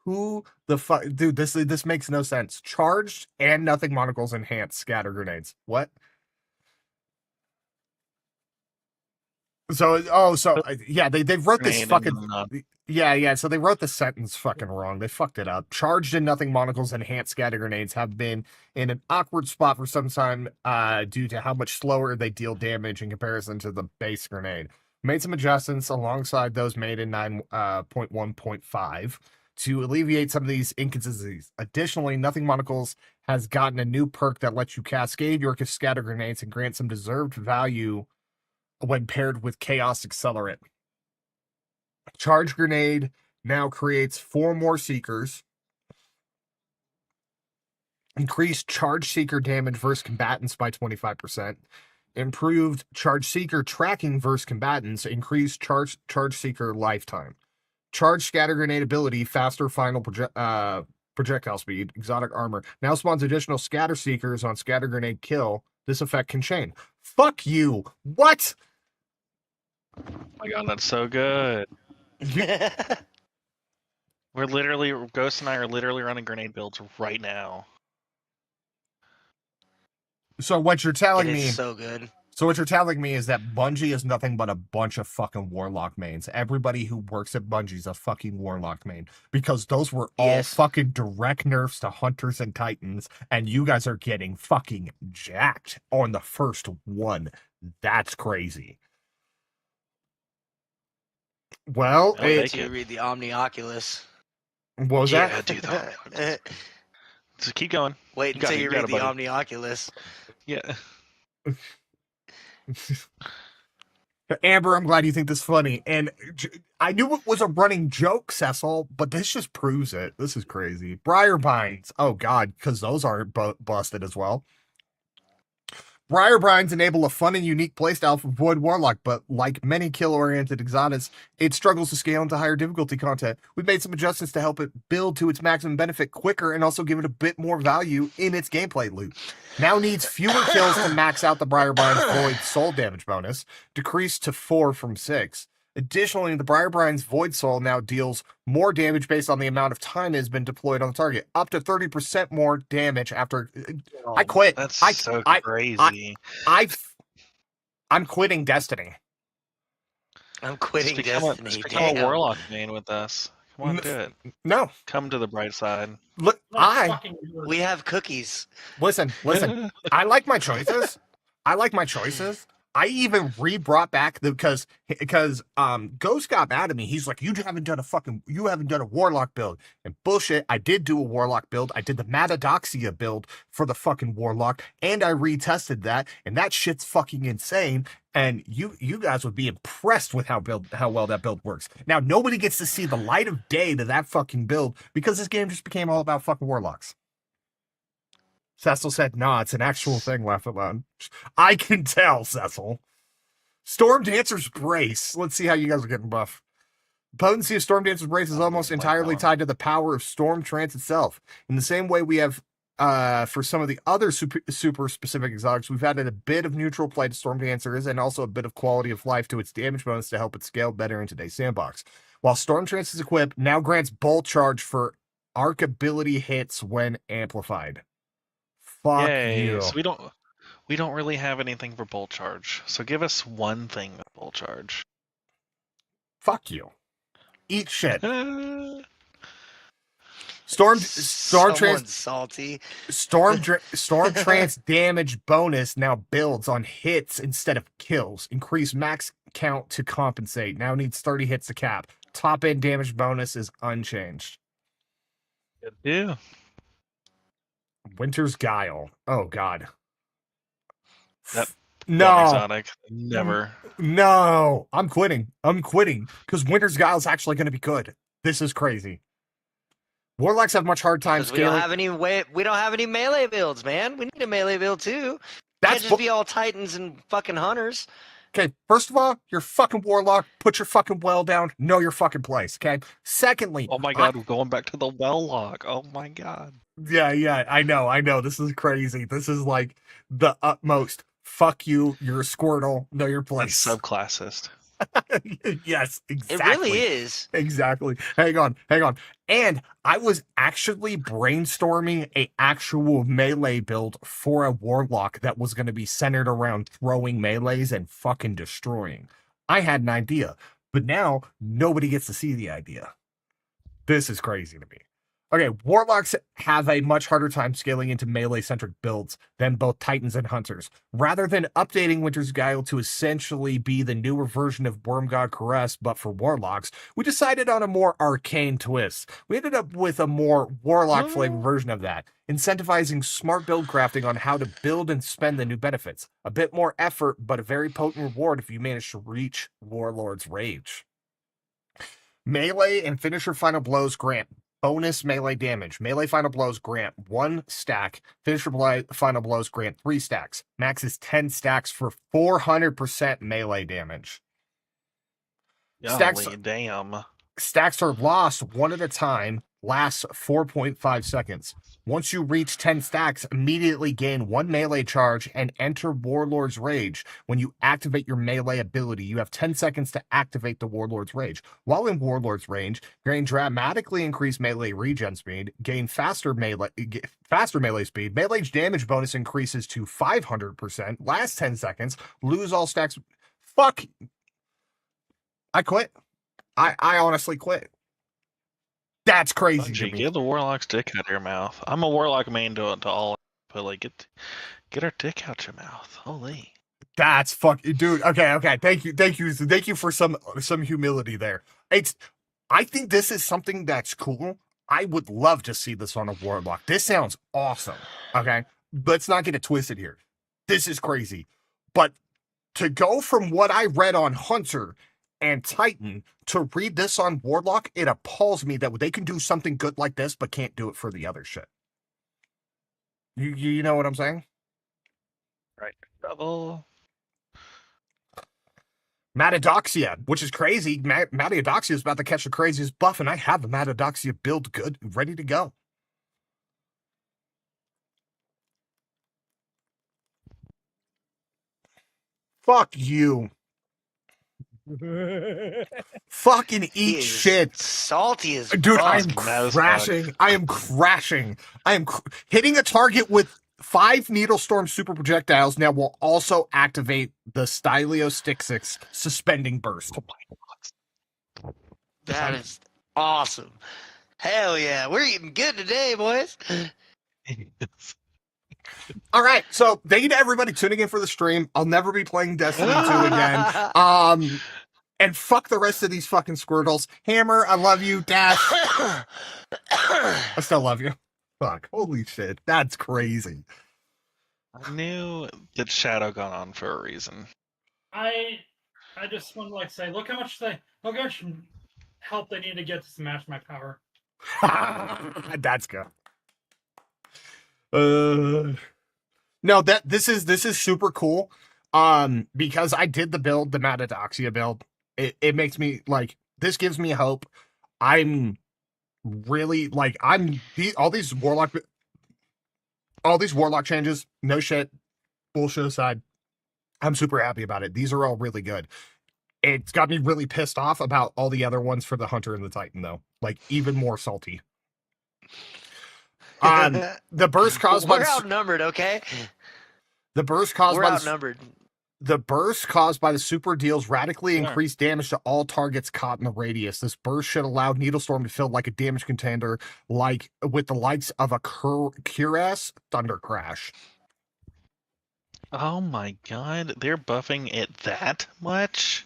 Who the fuck, dude? This makes no sense. Charged and Nothing Monocles enhanced scatter grenades. What? So yeah, they wrote this Grenade fucking and not- yeah. So they wrote the sentence fucking wrong. They fucked it up. Charged and Nothing Monocles enhanced scatter grenades have been in an awkward spot for some time due to how much slower they deal damage in comparison to the base grenade. Made some adjustments alongside those made in 9.1.5 to alleviate some of these inconsistencies. Additionally, Nothing Monocles has gotten a new perk that lets you cascade your scatter grenades and grant some deserved value when paired with Chaos Accelerant. Charge Grenade now creates 4 more Seekers. Increased Charge Seeker damage versus combatants by 25%. Improved Charge Seeker tracking versus combatants. Increased Charge Seeker lifetime. Charge Scatter Grenade ability, faster final projectile speed, exotic armor. Now spawns additional Scatter Seekers on Scatter Grenade kill. This effect can chain. Fuck you. What? Oh my god, that's so good. We're literally, Ghost and I are literally running grenade builds right now. So what you're telling It me? is so good. So what you're telling me is that Bungie is nothing but a bunch of fucking Warlock mains. Everybody who works at Bungie is a fucking Warlock main because those were all Yes. fucking direct nerfs to Hunters and Titans, and you guys are getting fucking jacked on the first one. That's crazy. Well, Oh, Wait they until you could. read the Omni Oculus. what was Yeah, that? dude, just keep going. Wait You got until it, you you got read it, the buddy. Omni Oculus. Yeah. Amber, I'm glad you think this is funny. And I knew it was a running joke, Cecil, but this just proves it. This is crazy. Briar Binds. Oh, God, because those are busted as well. Briar Binds enable a fun and unique playstyle for Void Warlock, but like many kill-oriented exotics, it struggles to scale into higher difficulty content. We've made some adjustments to help it build to its maximum benefit quicker and also give it a bit more value in its gameplay loop. Now needs fewer kills to max out the Briar Bind's Void Soul damage bonus, decreased to 4 from 6. Additionally, the Briar Bind's Void Soul now deals more damage based on the amount of time it has been deployed on the target, up to 30% more damage after... I quit. That's so I- crazy. I'm quitting Destiny. I'm quitting Just become Destiny. just become a damn. Warlock main with us. Come on, do it. No, Come to the bright side. look, Let's fucking do it. We have cookies. listen. I like my choices. I even re-brought back because Ghost got mad at me. He's like, you haven't done a Warlock build. And bullshit, I did do a Warlock build. I did the Matadoxia build for the fucking Warlock, and I retested that, and that shit's fucking insane. And you guys would be impressed with how well that build works. Now nobody gets to see the light of day to that fucking build because this game just became all about fucking Warlocks. Cecil said, nah, it's an actual thing, laugh aloud. I can tell, Cecil. Storm Dancer's Brace. Let's see how you guys are getting buff. Potency of Storm Dancer's Brace is almost entirely tied to the power of Storm Trance itself. In the same way we have for some of the other super specific exotics, we've added a bit of neutral play to Storm Dancers and also a bit of quality of life to its damage bonus to help it scale better in today's sandbox. While Storm Trance is equipped, now grants Bolt Charge for arc ability hits when amplified. Fuck Yay. you. So we don't really have anything for bolt charge. So give us one thing with bolt charge. Fuck you. Eat shit. That's Storm Someone's salty. Storm Trance damage bonus now builds on hits instead of kills. Increase max count to compensate. Now needs 30 hits to cap. Top end damage bonus is unchanged. Yeah. Winter's Guile. Oh God. Yep. No. Exotic. Never. No. I'm quitting because Winter's Guile is actually going to be good. This is crazy. Warlocks have much hard time 'Cause we don't scaling. have any melee builds, man. We need a melee build too. That's Can't just be all Titans and fucking Hunters. Okay, first of all, you're fucking warlock. Put your fucking well down. Know your fucking place. Okay. Secondly, Oh my god, we're going back to the well lock. Oh my god. yeah, I know. This is crazy. This is like the utmost. Fuck you. You're a Squirtle. Know your That's place. subclassist. Yes, exactly. It really is. Exactly. Hang on. And I was actually brainstorming a actual melee build for a warlock that was going to be centered around throwing melees and fucking destroying. I had an idea, but now nobody gets to see the idea. This is crazy to me. Okay, warlocks have a much harder time scaling into melee-centric builds than both Titans and Hunters. Rather than updating Winter's Guile to essentially be the newer version of Wormgod Caress, but for warlocks, we decided on a more arcane twist. We ended up with a more warlock-flavored version of that, incentivizing smart build crafting on how to build and spend the new benefits. A bit more effort, but a very potent reward if you manage to reach Warlord's Rage. Melee and finisher final blows grant bonus melee damage. Melee final blows grant 1 stack. Finisher final blows grant 3 stacks. Max is 10 stacks for 400% melee damage. Golly, damn. Stacks are lost one at a time, lasts 4.5 seconds. Once you reach 10 stacks, immediately gain 1 melee charge and enter Warlord's Rage. When you activate your melee ability, you have 10 seconds to activate the Warlord's Rage. While in Warlord's Range, gain dramatically increased melee regen speed, gain faster melee speed, melee damage bonus increases to 500%, last 10 seconds, lose all stacks. Fuck. I quit. I honestly quit. That's crazy to Bungie, me. get the warlock's dick out of your mouth. I'm a warlock main to all, but like get her dick out your mouth. Holy. That's dude. Okay. Thank you for some humility there. I think this is something that's cool. I would love to see this on a warlock. This sounds awesome. Okay, let's not get it twisted here. This is crazy, but to go from what I read on Hunter and Titan to read this on warlock, it appalls me that they can do something good like this but can't do it for the other shit. You know what I'm saying? Right. Double. Matadoxia, which is crazy. Matadoxia is about to catch the craziest buff, and I have a Matadoxia build good, ready to go. Fuck you. Fucking He eat is shit. salty as Dude, fuck. I am mad as crashing. I am crashing. Hitting a target with 5 Needle Storm super projectiles now will also activate the Stylio Stick 6 suspending burst. That is awesome. Hell yeah, we're eating good today, boys. All right, so thank you to everybody tuning in for the stream. I'll never be playing Destiny 2 again. And fuck the rest of these fucking Squirtles. Hammer, I love you. Dash, I still love you. Fuck, holy shit, that's crazy. I knew that Shadow got on for a reason. I just want to like say, look how much help they need to get to smash my power. That's good. No, this is super cool. Because I did the Matadoxia build. It makes me like, this gives me hope. I'm really like, all these warlock changes, no shit, bullshit aside, I'm super happy about it. These are all really good. It's got me really pissed off about all the other ones for the Hunter and the Titan, though. Like, even more salty. The burst caused by We're outnumbered, okay? the burst caused We're by outnumbered. the burst caused by the super deals radically Yeah. increased damage to all targets caught in the radius. This burst should allow Needlestorm to feel like a damage contender, like with the likes of a Cuirass Thunder Crash. Oh my god, they're buffing it that much?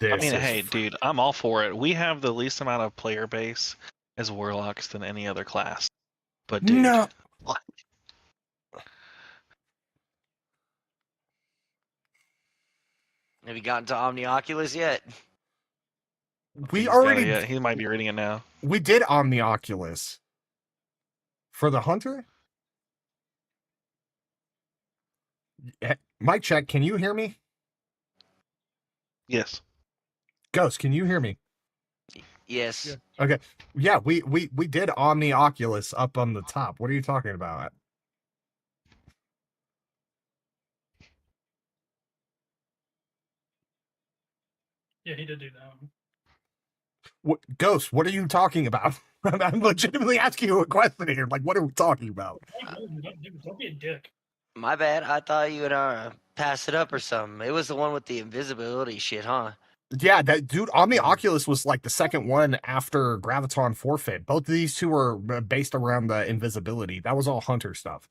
I mean, hey, dude, I'm all for it. We have the least amount of player base as warlocks than any other class. But dude, No. what? Have you gotten to Omnioculus yet? We He's already got it, yeah, he might be reading it now. we did Omnioculus for the Hunter. Mic check. Can you hear me? Yes. Ghost, can you hear me? Yes. Yeah. Okay. Yeah, we did Omni Oculus up on the top. What are you talking about? Yeah, he did do that one. What, Ghost, what are you talking about? I'm legitimately asking you a question here. Like, what are we talking about? Don't be a dick. My bad. I thought you would pass it up or something. It was the one with the invisibility shit, huh? Yeah, that dude, Omni Oculus was like the second one after Graviton Forfeit. Both of these two were based around the invisibility. That was all Hunter stuff.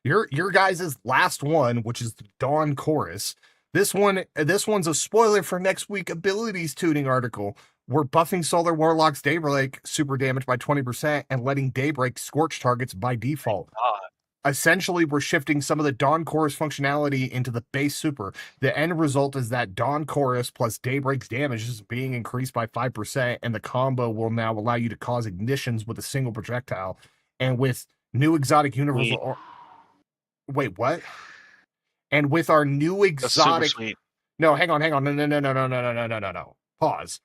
Your guys' last one, which is the Dawn Chorus. This one's a spoiler for next week abilities tuning article. We're buffing Solar Warlock's Daybreak super damage by 20% and letting Daybreak scorch targets by default. Essentially, we're shifting some of the Dawn Chorus functionality into the base super. The end result is that Dawn Chorus plus Daybreak's damage is being increased by 5%, and the combo will now allow you to cause ignitions with a single projectile. And with new exotic universal... Wait, what? And with our new That's super exotic... sweet. No, hang on. No. Pause.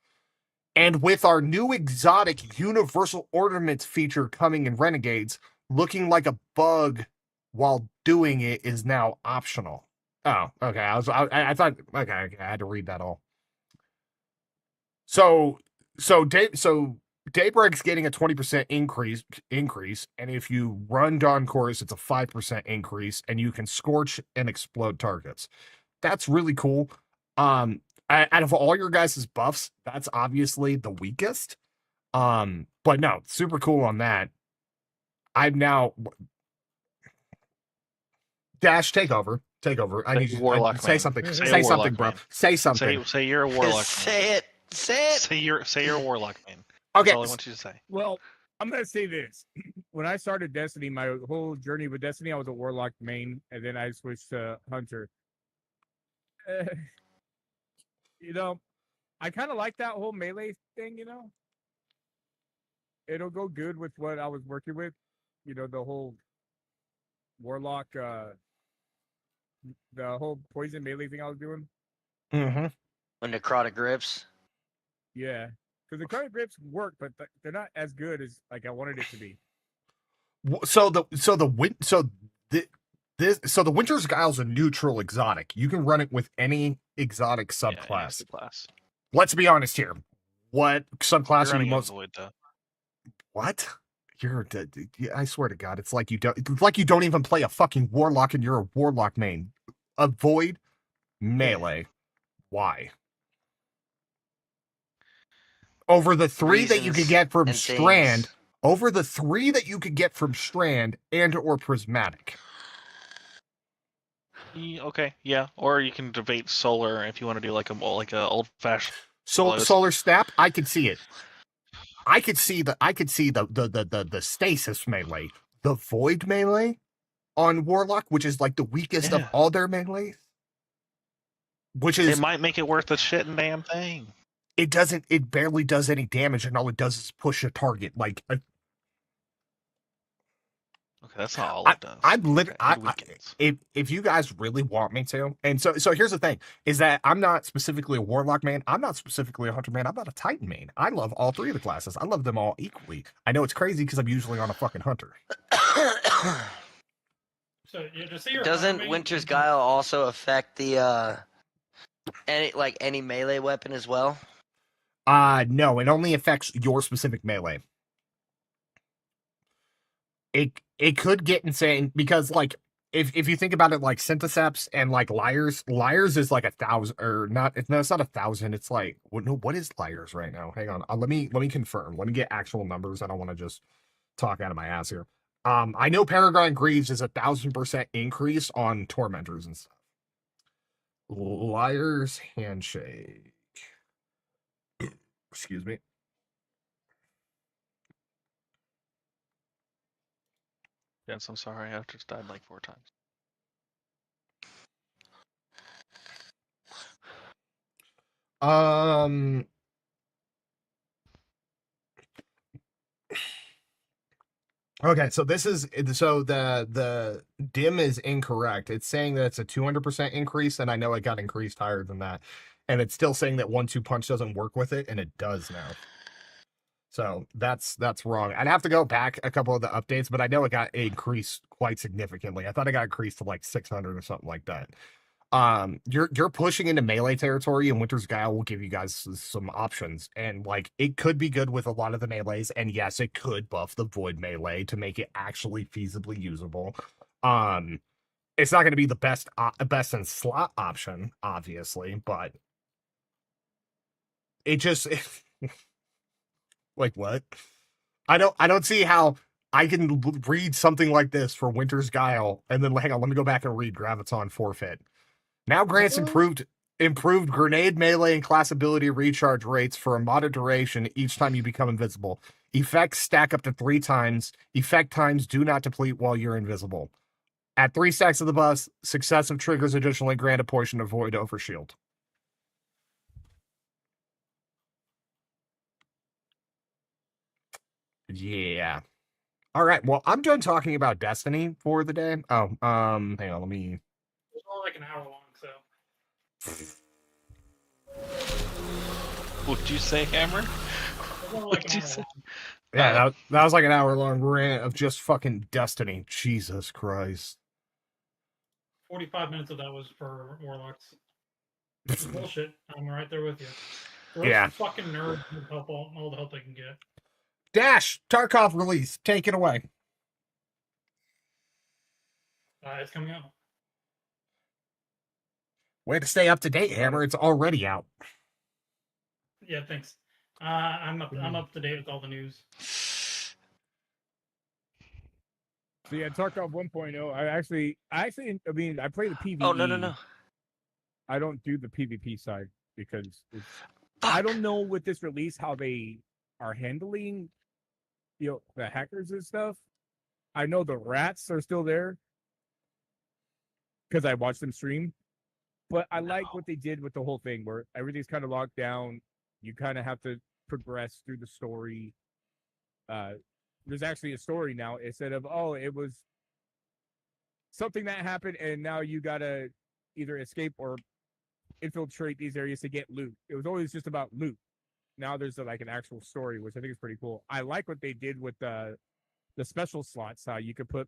And with our new exotic universal ornaments feature coming in Renegades, looking like a bug while doing it is now optional. Oh, okay. I thought okay, I had to read that all. So Daybreak's getting a 20% increase, and if you run Dawn Chorus, it's a 5% increase, and you can scorch and explode targets. That's really cool. Out of all your guys' buffs, that's obviously the weakest. But no, super cool on that. I'm now Dash, take over. I need you Warlock say man. something. Say Say a something, Warlock bro. man. Say something. Say you're a warlock man. Say it. Say it. Say you're a warlock man. Okay. That's all I want you to say. Well, I'm gonna say this. When I started Destiny, my whole journey with Destiny, I was a Warlock main, and then I switched to Hunter. You know, I kind of like that whole melee thing. It'll go good with what I was working with. The whole Warlock, the whole poison melee thing I was doing. Mm-hmm. When necrotic grips. Yeah, because the current grips work, but they're not as good as like I wanted it to be. So the Winter's Guile's a neutral exotic. You can run it with any exotic subclass. Class. Let's be honest here. What subclass You're are you running a most? void though. What? I swear to God, it's like you don't even play a fucking warlock and you're a warlock main. Avoid melee. Why? Over the three that you could get from Strand, and or Prismatic. Okay, yeah. Or you can debate solar if you want to do like a old fashioned. Solar Snap, I could see it. I could see the stasis melee, the void melee on Warlock, which is like the weakest of all their melees. Which is it might make it worth the shit and damn thing. It barely does any damage, and all it does is push a target. Like Okay, that's not all it does. I'm literally if you guys really want me to, and so here's the thing: is that I'm not specifically a Warlock main. I'm not specifically a Hunter main. I'm not a Titan main. I love all three of the classes. I love them all equally. I know it's crazy because I'm usually on a fucking Hunter. So just say you're Doesn't Winter's Guile also affect the any melee weapon as well? No, it only affects your specific melee. It could get insane because like if you think about it like Syntheseps and like Liars is like 1,000 or not. No, it's not 1,000. It's like what is Liars right now? Hang on. Let me confirm. Let me get actual numbers. I don't want to just talk out of my ass here. I know Peregrine Greaves is 1,000% increase on Tormentors and stuff. Liars Handshake. Excuse me. Yes, I'm sorry. I've just died like 4 times. Okay, so this is so the dim is incorrect. It's saying that it's a 200% increase, and I know it got increased higher than that, and it's still saying that 1-2 punch doesn't work with it, and it does now. So that's wrong. I'd have to go back a couple of the updates, but I know it got increased quite significantly. I thought it got increased to like 600 or something like that. You're pushing into melee territory, and Winter's Guile will give you guys some options, and like it could be good with a lot of the melees, and yes, it could buff the void melee to make it actually feasibly usable. It's not going to be the best in slot option, obviously, but it just like what? I don't see how I can read something like this for Winter's Guile, and then hang on, let me go back and read Graviton Forfeit. Now grants improved grenade melee and class ability recharge rates for a moderate duration each time you become invisible. Effects stack up to 3 times. Effect times do not deplete while you're invisible. At 3 stacks of the buffs, successive triggers additionally grant a portion of void over shield. Yeah. All right. Well, I'm done talking about Destiny for the day. Oh, hang on, let me. It's only like an hour long, so. What'd you say, Hammer? It's only like What'd an you hour say? long. Yeah, that was like an hour-long rant of just fucking Destiny. Jesus Christ. 45 minutes of that was for Warlocks. It's bullshit. I'm right there with you. Those Yeah. fucking nerds need help all the help they can get. Dash, Tarkov release. Take it away. It's coming out. Way to stay up to date, Hammer. It's already out. Yeah, thanks. I'm up to date with all the news. So yeah, Tarkov 1.0. I mean, I play the PvE. Oh no. I don't do the PvP side because I don't know with this release how they are handling, the hackers and stuff. I know the rats are still there because I watched them stream, but I like what they did with the whole thing where everything's kind of locked down. You kind of have to progress through the story. There's actually a story now instead of it was something that happened and now you gotta either escape or infiltrate these areas to get loot. It was always just about loot. Now there's like an actual story, which I think is pretty cool. I like what they did with the special slots. How you could put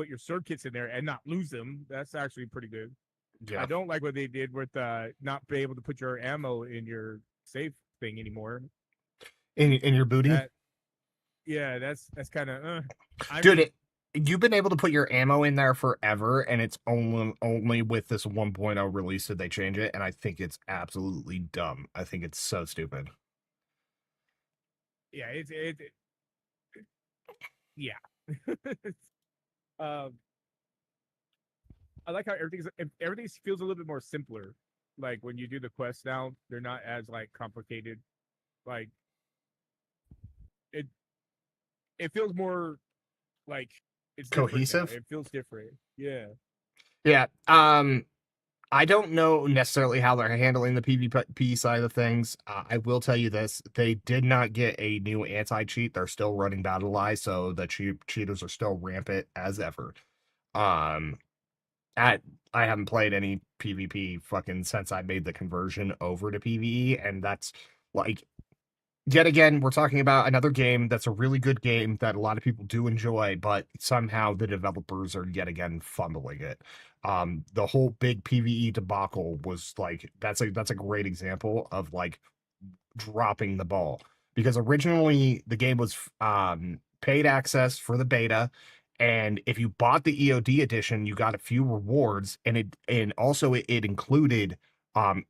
your sword kits in there and not lose them. That's actually pretty good. Yeah. I don't like what they did with not be able to put your ammo in your safe thing anymore. In your booty? That's kind of Dude, you've been able to put your ammo in there forever, and it's only with this 1.0 release did they change it, and I think it's absolutely dumb. I think it's so stupid. Yeah, yeah. I like how everything feels a little bit more simpler. Like when you do the quests now, they're not as like complicated. Like it feels more like it's cohesive. It feels different. Yeah. Yeah. I don't know necessarily how they're handling the PvP side of things. I will tell you this: they did not get a new anti-cheat. They're still running Battle Eye, so the cheaters are still rampant as ever. I haven't played any PvP fucking since I made the conversion over to PvE, and that's like, yet again, we're talking about another game that's a really good game that a lot of people do enjoy, but somehow the developers are yet again fumbling it. The whole big PvE debacle was like, that's a great example of like dropping the ball, because originally the game was paid access for the beta, and if you bought the EOD edition, you got a few rewards, and also it included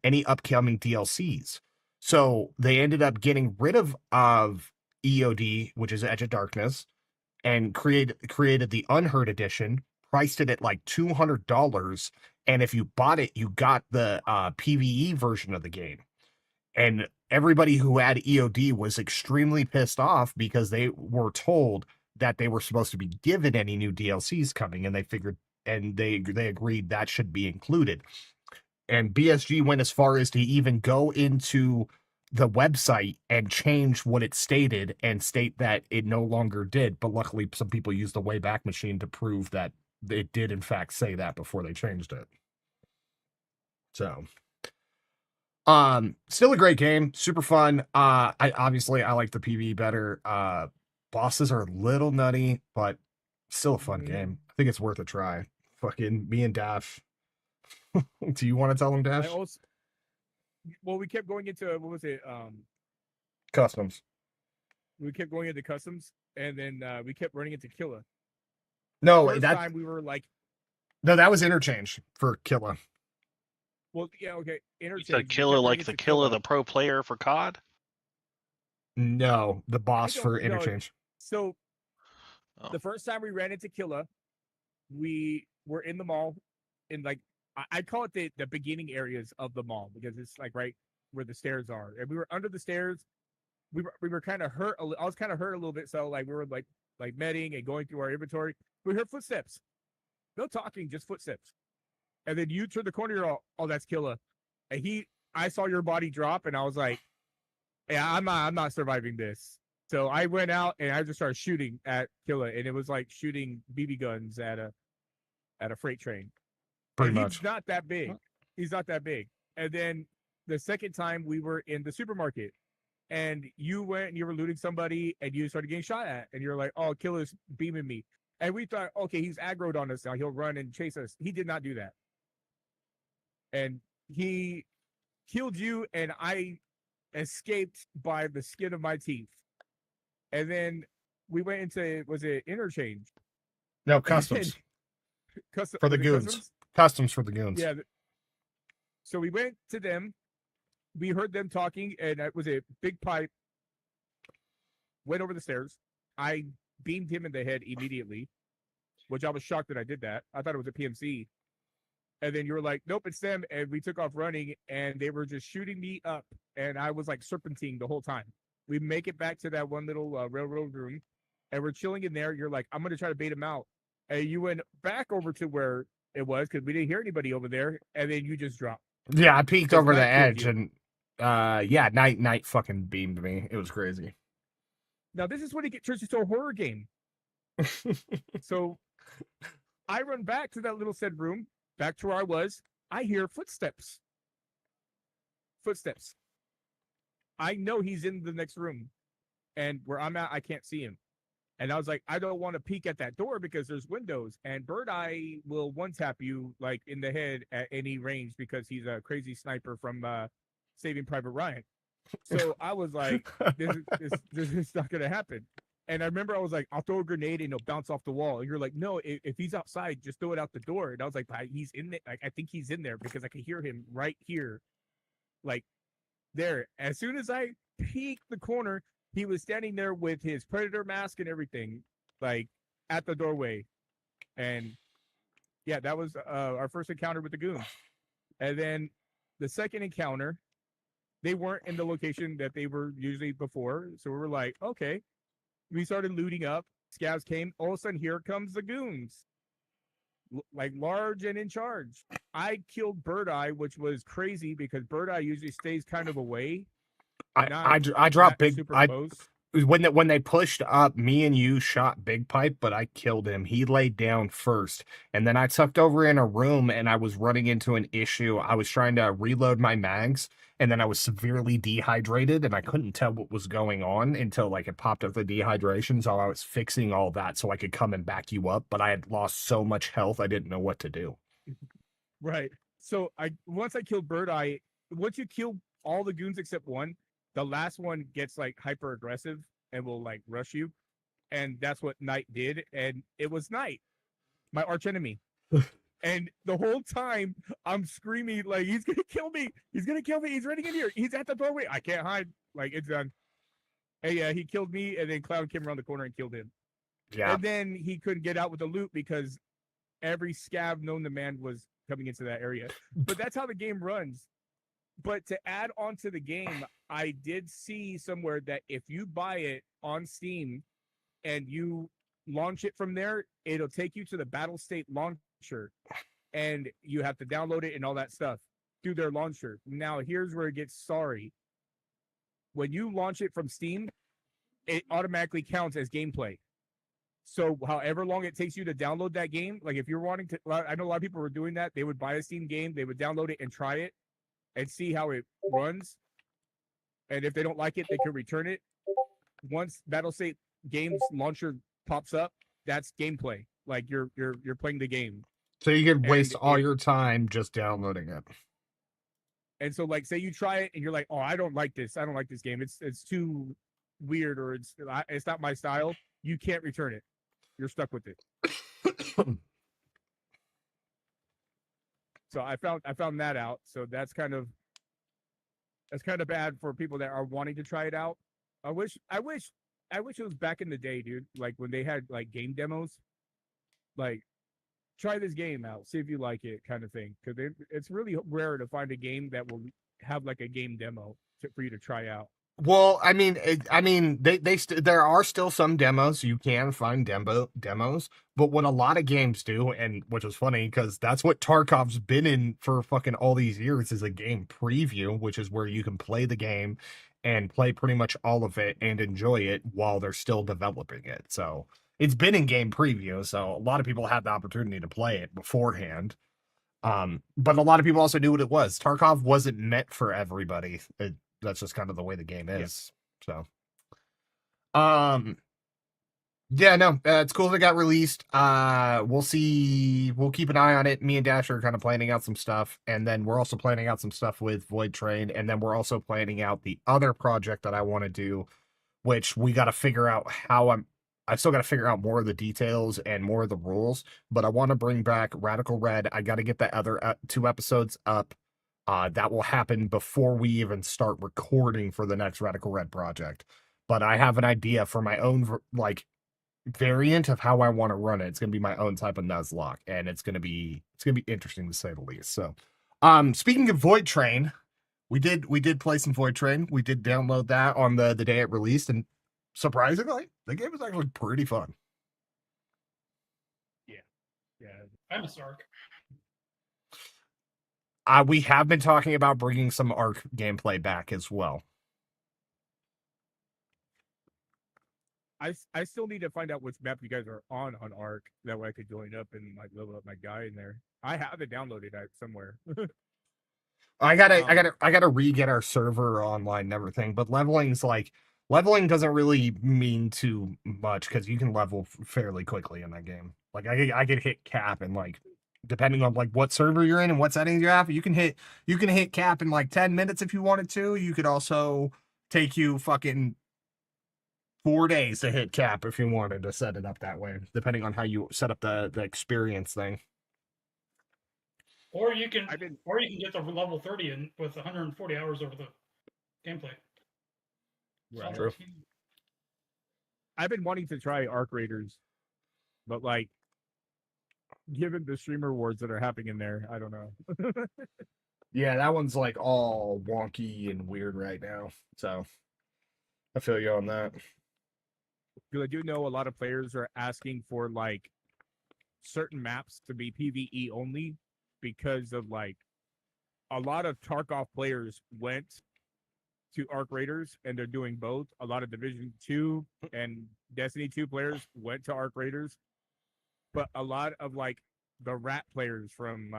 any upcoming DLCs. So they ended up getting rid of EOD, which is Edge of Darkness, and created the Unheard edition, priced it at like $200, and if you bought it, you got the PvE version of the game. And everybody who had EOD was extremely pissed off because they were told that they were supposed to be given any new DLCs coming, and they agreed that should be included. And BSG went as far as to even go into the website and change what it stated and state that it no longer did. But luckily, some people used the Wayback Machine to prove that it did in fact say that before they changed it. So, still a great game, super fun. I like the PvE better. Bosses are a little nutty, but still a fun game. I think it's worth a try. Fucking me and Dash. Do you want to tell him, Dash? Well, we kept going into what was it? Customs. We kept going into customs, and then we kept running into Killa. No, First that time we were like, no, that was interchange for Killa. well, yeah, okay, You interchange. said We killer kept like running the into killer, Killa. the pro player for COD. No, the boss don't for know. interchange. So Oh. the first time we ran into Killa, we were in the mall, in like I call it the beginning areas of the mall because it's like right where the stairs are, and we were under the stairs. We were kind of hurt. I was kind of hurt a little bit, so like we were like medding and going through our inventory. We heard footsteps, no talking, just footsteps. And then you turn the corner, you're all, oh, that's Killa. And I saw your body drop, and I was like, yeah, I'm not surviving this. So I went out and I just started shooting at Killa, and it was like shooting BB guns at a freight train. Pretty And much. He's not that big. He's not that big. And then the second time we were in the supermarket, and you went and you were looting somebody, and you started getting shot at, and you're like, oh, Killa's beaming me. And we thought, okay, he's aggroed on us now. He'll run and chase us. He did not do that. And he killed you, and I escaped by the skin of my teeth. And then we went into, was it interchange? No, customs. For the goons. Customs for the goons. Yeah. So we went to them. We heard them talking, and it was a big pipe. Went over the stairs. I beamed him in the head immediately, which I was shocked that I did that. I thought it was a PMC. And then you were like, nope, it's them. And we took off running, and they were just shooting me up. And I was like serpentine the whole time. We make it back to that one little railroad room, and we're chilling in there. You're like, I'm going to try to bait him out. And you went back over to where it was because we didn't hear anybody over there. And then you just dropped. Yeah, I peeked Because over the Night killed edge, you. and yeah, night fucking beamed me. It was crazy. Now, this is when it turns into a horror game. So I run back to that little said room, back to where I was. I hear footsteps. Footsteps. I know he's in the next room. And where I'm at, I can't see him. And I was like, I don't want to peek at that door because there's windows. And Bird Eye will one-tap you like in the head at any range because he's a crazy sniper from Saving Private Ryan. So I was like, this is not going to happen. And I remember I was like, I'll throw a grenade and it'll bounce off the wall. And you're like, no, if he's outside, just throw it out the door. And I was like, he's in there. Like, I think he's in there because I can hear him right here. Like there. As soon as I peeked the corner, he was standing there with his predator mask and everything, like at the doorway. And yeah, that was our first encounter with the goons. And then the second encounter, they weren't in the location that they were usually before. So we were like, okay. We started looting up. Scavs came. All of a sudden, here comes the goons. Like large and in charge. I killed Bird Eye, which was crazy because Bird Eye usually stays kind of away. I dropped big. Super I close. when they pushed up, me and you shot Big Pipe, but I killed him. He laid down first, and then I tucked over in a room, and I was running into an issue. I was trying to reload my mags, and then I was severely dehydrated, and I couldn't tell what was going on until like it popped up the dehydration. So I was fixing all that so I could come and back you up, but I had lost so much health I didn't know what to do. Right. So once I killed Bird Eye, once you kill all the goons except one, the last one gets like hyper aggressive and will like rush you. And that's what Knight did. And it was Knight, my arch enemy. And the whole time I'm screaming, like, he's going to kill me. He's going to kill me. He's running in here. He's at the doorway. I can't hide. Like, it's done. And yeah, he killed me. And then Cloud came around the corner and killed him. Yeah. And then he couldn't get out with the loot because every scav known to man was coming into that area. But that's how the game runs. But to add on to the game, I did see somewhere that if you buy it on Steam and you launch it from there, it'll take you to the Battle State launcher, and you have to download it and all that stuff through their launcher. Now, here's where it gets sorry. when you launch it from Steam, it automatically counts as gameplay. So however long it takes you to download that game, like if you're wanting to, I know a lot of people were doing that. They would buy a Steam game, they would download it and try it and see how it runs. And if they don't like it, they can return it. Once Battlestate Games launcher pops up, that's gameplay. Like you're playing the game. So you can waste And all your time just downloading it. And so, like, say you try it and you're like, "Oh, I don't like this. I don't like this game. It's too weird, or it's not my style." You can't return it. You're stuck with it. So I found that out. So that's kind of bad for people that are wanting to try it out. I wish it was back in the day, dude. Like when they had like game demos, like try this game out, see if you like it, kind of thing. Because it's really rare to find a game that will have like a game demo for you to try out. Well, I mean, there are still some demos. You can find demos, but what a lot of games do, and which is funny because that's what Tarkov's been in for fucking all these years, is a game preview, which is where you can play the game and play pretty much all of it and enjoy it while they're still developing it. So it's been in game preview, so a lot of people had the opportunity to play it beforehand. But a lot of people also knew what it was. Tarkov wasn't meant for everybody. That's just kind of the way the game is. Yeah. So, yeah, no, it's cool that it got released. We'll see. We'll keep an eye on it. Me and Dash are kind of planning out some stuff, and then we're also planning out some stuff with Void Train, and then we're also planning out the other project that I want to do, which we got to figure out how I still got to figure out more of the details and more of the rules, but I want to bring back Radical Red. I got to get the other 2 episodes up. That will happen before we even start recording for the next Radical Red project. But I have an idea for my own variant of how I want to run it. It's going to be my own type of Nuzlocke, and it's going to be interesting to say the least. So, speaking of Void Train, we did play some Void Train. We did download that on the day it released, and surprisingly, the game was actually pretty fun. Yeah. I miss Ark. We have been talking about bringing some Ark gameplay back as well. I still need to find out which map you guys are on Ark. That way I could join up and like level up my guy in there. I have it downloaded somewhere. I gotta re-get our server online and everything, but leveling doesn't really mean too much because you can level fairly quickly in that game. Like I could hit cap and like, depending on like what server you're in and what settings you have, you can hit cap in like 10 minutes if you wanted to. You could also take you fucking 4 days to hit cap if you wanted to set it up that way, depending on how you set up the experience thing. Or you can get to level 30 and with 140 hours over the gameplay. Right. True. I've been wanting to try Arc Raiders, but like, given the streamer wars that are happening in there, I don't know. Yeah, that one's like all wonky and weird right now. So I feel you on that. Because I do know a lot of players are asking for like certain maps to be PvE only because of like a lot of Tarkov players went to Arc Raiders and they're doing both. A lot of Division 2 and Destiny 2 players went to Arc Raiders, but a lot of like the rat players from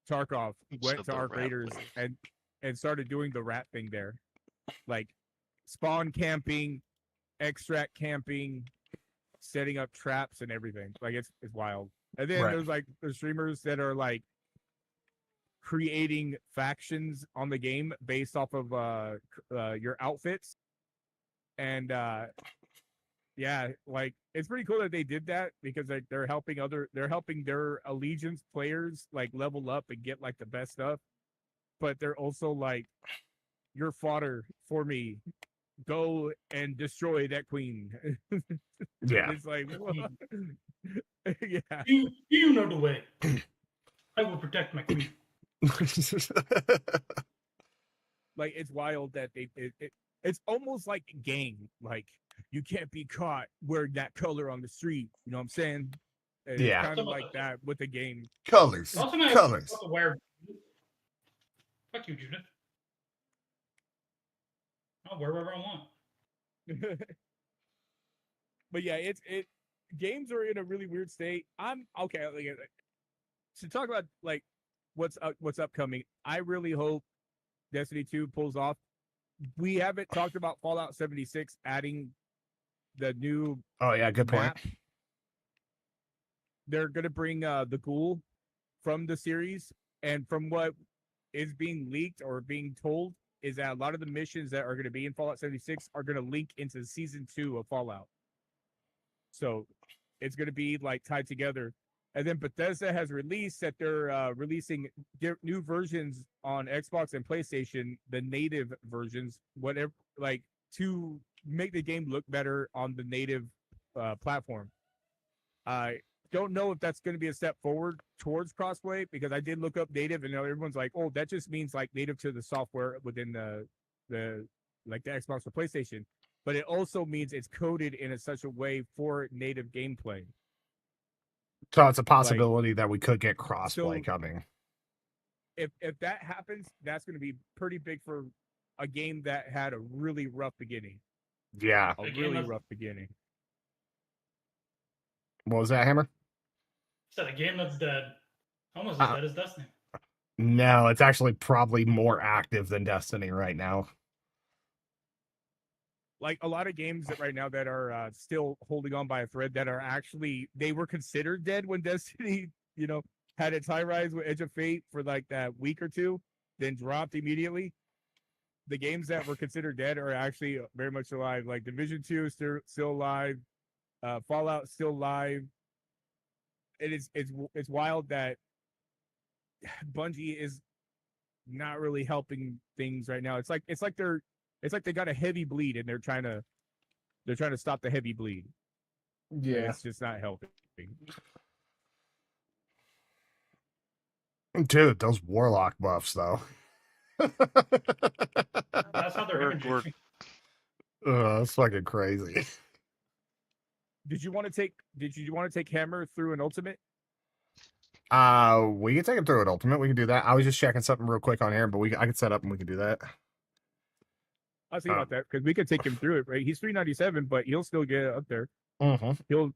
Tarkov went to Arc Raiders and started doing the rat thing there, like spawn camping, extract camping, setting up traps and everything. Like it's wild. And then there's like the streamers that are like creating factions on the game based off of your outfits. And yeah, like it's pretty cool that they did that because they're helping their allegiance players like level up and get like the best stuff. But they're also like, you're fodder for me. Go and destroy that queen. Yeah. It's like, what? Yeah. You know the way. I will protect my queen. Like it's wild that it's almost like a gang. Like you can't be caught wearing that color on the street. You know what I'm saying? It's kind of like that with the game. Colors. Fuck you, Judith. I'll wear whatever I want. But yeah, games are in a really weird state. I'm okay. To talk about like what's upcoming, I really hope Destiny 2 pulls off. We haven't talked about Fallout 76 adding the new Oh yeah, good point. map. They're gonna bring the ghoul from the series, and from what is being leaked or being told is that a lot of the missions that are going to be in Fallout 76 are going to link into season 2 of Fallout. So it's going to be like tied together. And then Bethesda has released that they're releasing new versions on Xbox and PlayStation, the native versions, whatever, like to make the game look better on the native platform. I don't know if that's going to be a step forward towards crossplay, because I did look up native and everyone's like, oh, that just means like native to the software within the like the Xbox or PlayStation. But it also means it's coded in such a way for native gameplay. So it's a possibility that we could get crossplay coming. If that happens, that's going to be pretty big for a game that had a really rough beginning. Yeah. A really rough beginning. What was that, Hammer? Is that a game that's dead? Almost as dead as Destiny. No, it's actually probably more active than Destiny right now. Like a lot of games that right now that are still holding on by a thread that are actually, they were considered dead when Destiny, had its high rise with Edge of Fate for like that week or two, then dropped immediately. The games that were considered dead are actually very much alive. Like Division 2 is still alive. Fallout still live. It's wild that Bungie is not really helping things right now. It's like they got a heavy bleed and they're trying to stop the heavy bleed. Yeah, it's just not helping. Dude, those Warlock buffs though. That's how they're imaging. That's fucking crazy. Did you want to take Hammer through an ultimate? We can take him through an ultimate. We can do that. I was just checking something real quick on here, but I can set up and we can do that. I was thinking about that because we could take him through it, right? He's 397, but he'll still get up there. Mm-hmm.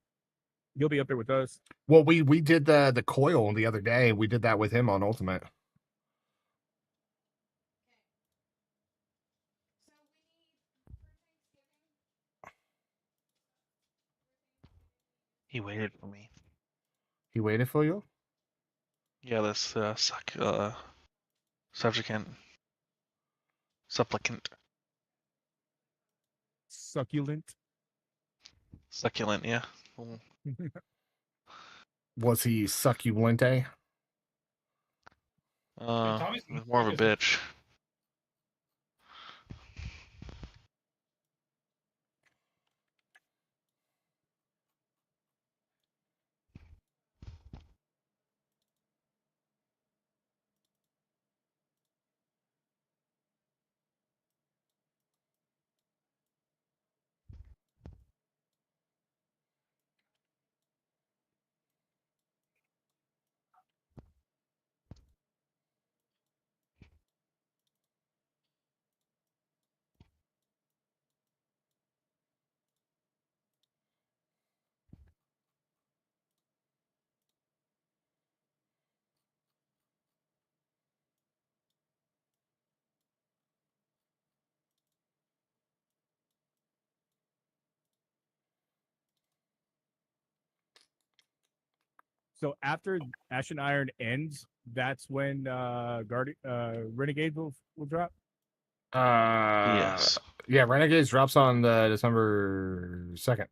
He'll be up there with us. Well, we did the coil the other day. We did that with him on ultimate. He waited for me. He waited for you? Yeah, this supplicant. Succulent, yeah. Was he succulente? More of a bitch. So after Ashen Iron ends, that's when Renegade will drop. Yes. Yeah, Renegades drops on December 2nd.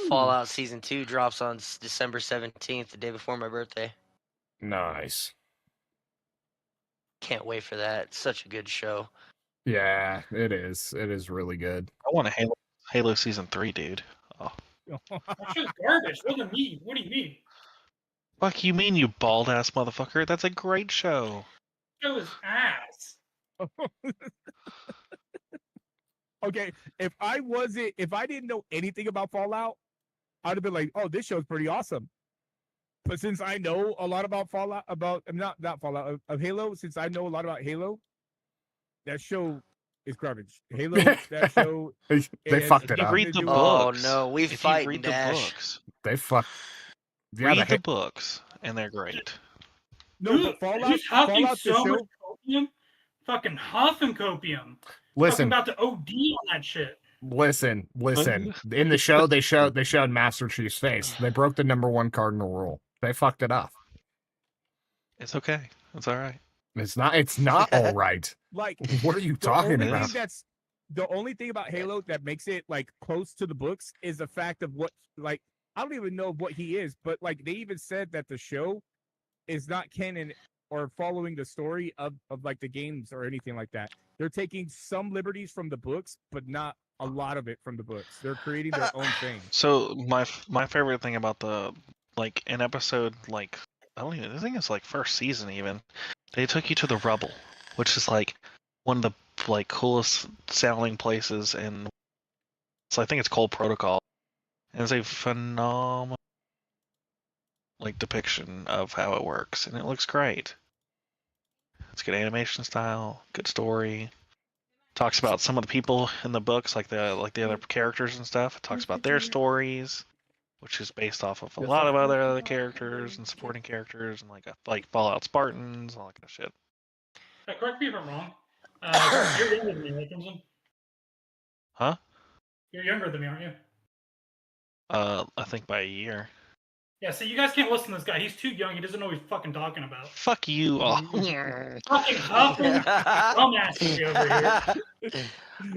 Fallout Season 2 drops on December 17th, the day before my birthday. Nice. Can't wait for that. It's such a good show. Yeah, it is. It is really good. I want a Halo Season 3, dude. Oh. That shit's garbage. What do you mean? What do you mean? Fuck you mean, you bald-ass motherfucker? That's a great show. Show is ass. Okay, if I didn't know anything about Fallout, I'd have been like, "Oh, this show's pretty awesome." But since I know a lot about Fallout, not Fallout of Halo, since I know a lot about Halo, that show is garbage. Halo, that show. They is fucked it You up. read the nothing to do with- Oh books. no, we If you fighting read the Dash. books, They fucked. Yeah, read the the books, and they're great. No, but Fallout, Who's huffing Fallout the so much show. copium? Fucking huffing copium. Fucking listen, about to OD on that shit. listen. In the show, they showed Master Chief's face. They broke the #1 cardinal rule. They fucked it up. It's okay. It's all right. It's not all right. Like, What are you the talking only about? thing that's the only thing about Halo that makes it like close to the books is the fact of what, like, I don't even know what he is, but like they even said that the show is not canon or following the story of like the games or anything like that. They're taking some liberties from the books, but not a lot of it from the books. They're creating their own thing. So my favorite thing about the like an episode like I think it's like first season even, they took you to the rubble, which is like one of the like coolest sounding places, and so I think it's called Protocol. And it's a phenomenal like depiction of how it works, and it looks great. It's good animation style, good story. Talks about some of the people in the books, like the other characters and stuff. It talks about their stories, which is based off of a lot of other characters and supporting characters, and like Fallout Spartans, all that kind of shit. Correct me if I'm wrong. You're younger than me, right, Crimson? Huh? You're younger than me, aren't you? I think by a year. Yeah, so you guys can't listen to this guy. He's too young. He doesn't know what he's fucking talking about. Fuck you all. Fucking huffing dumbass over here.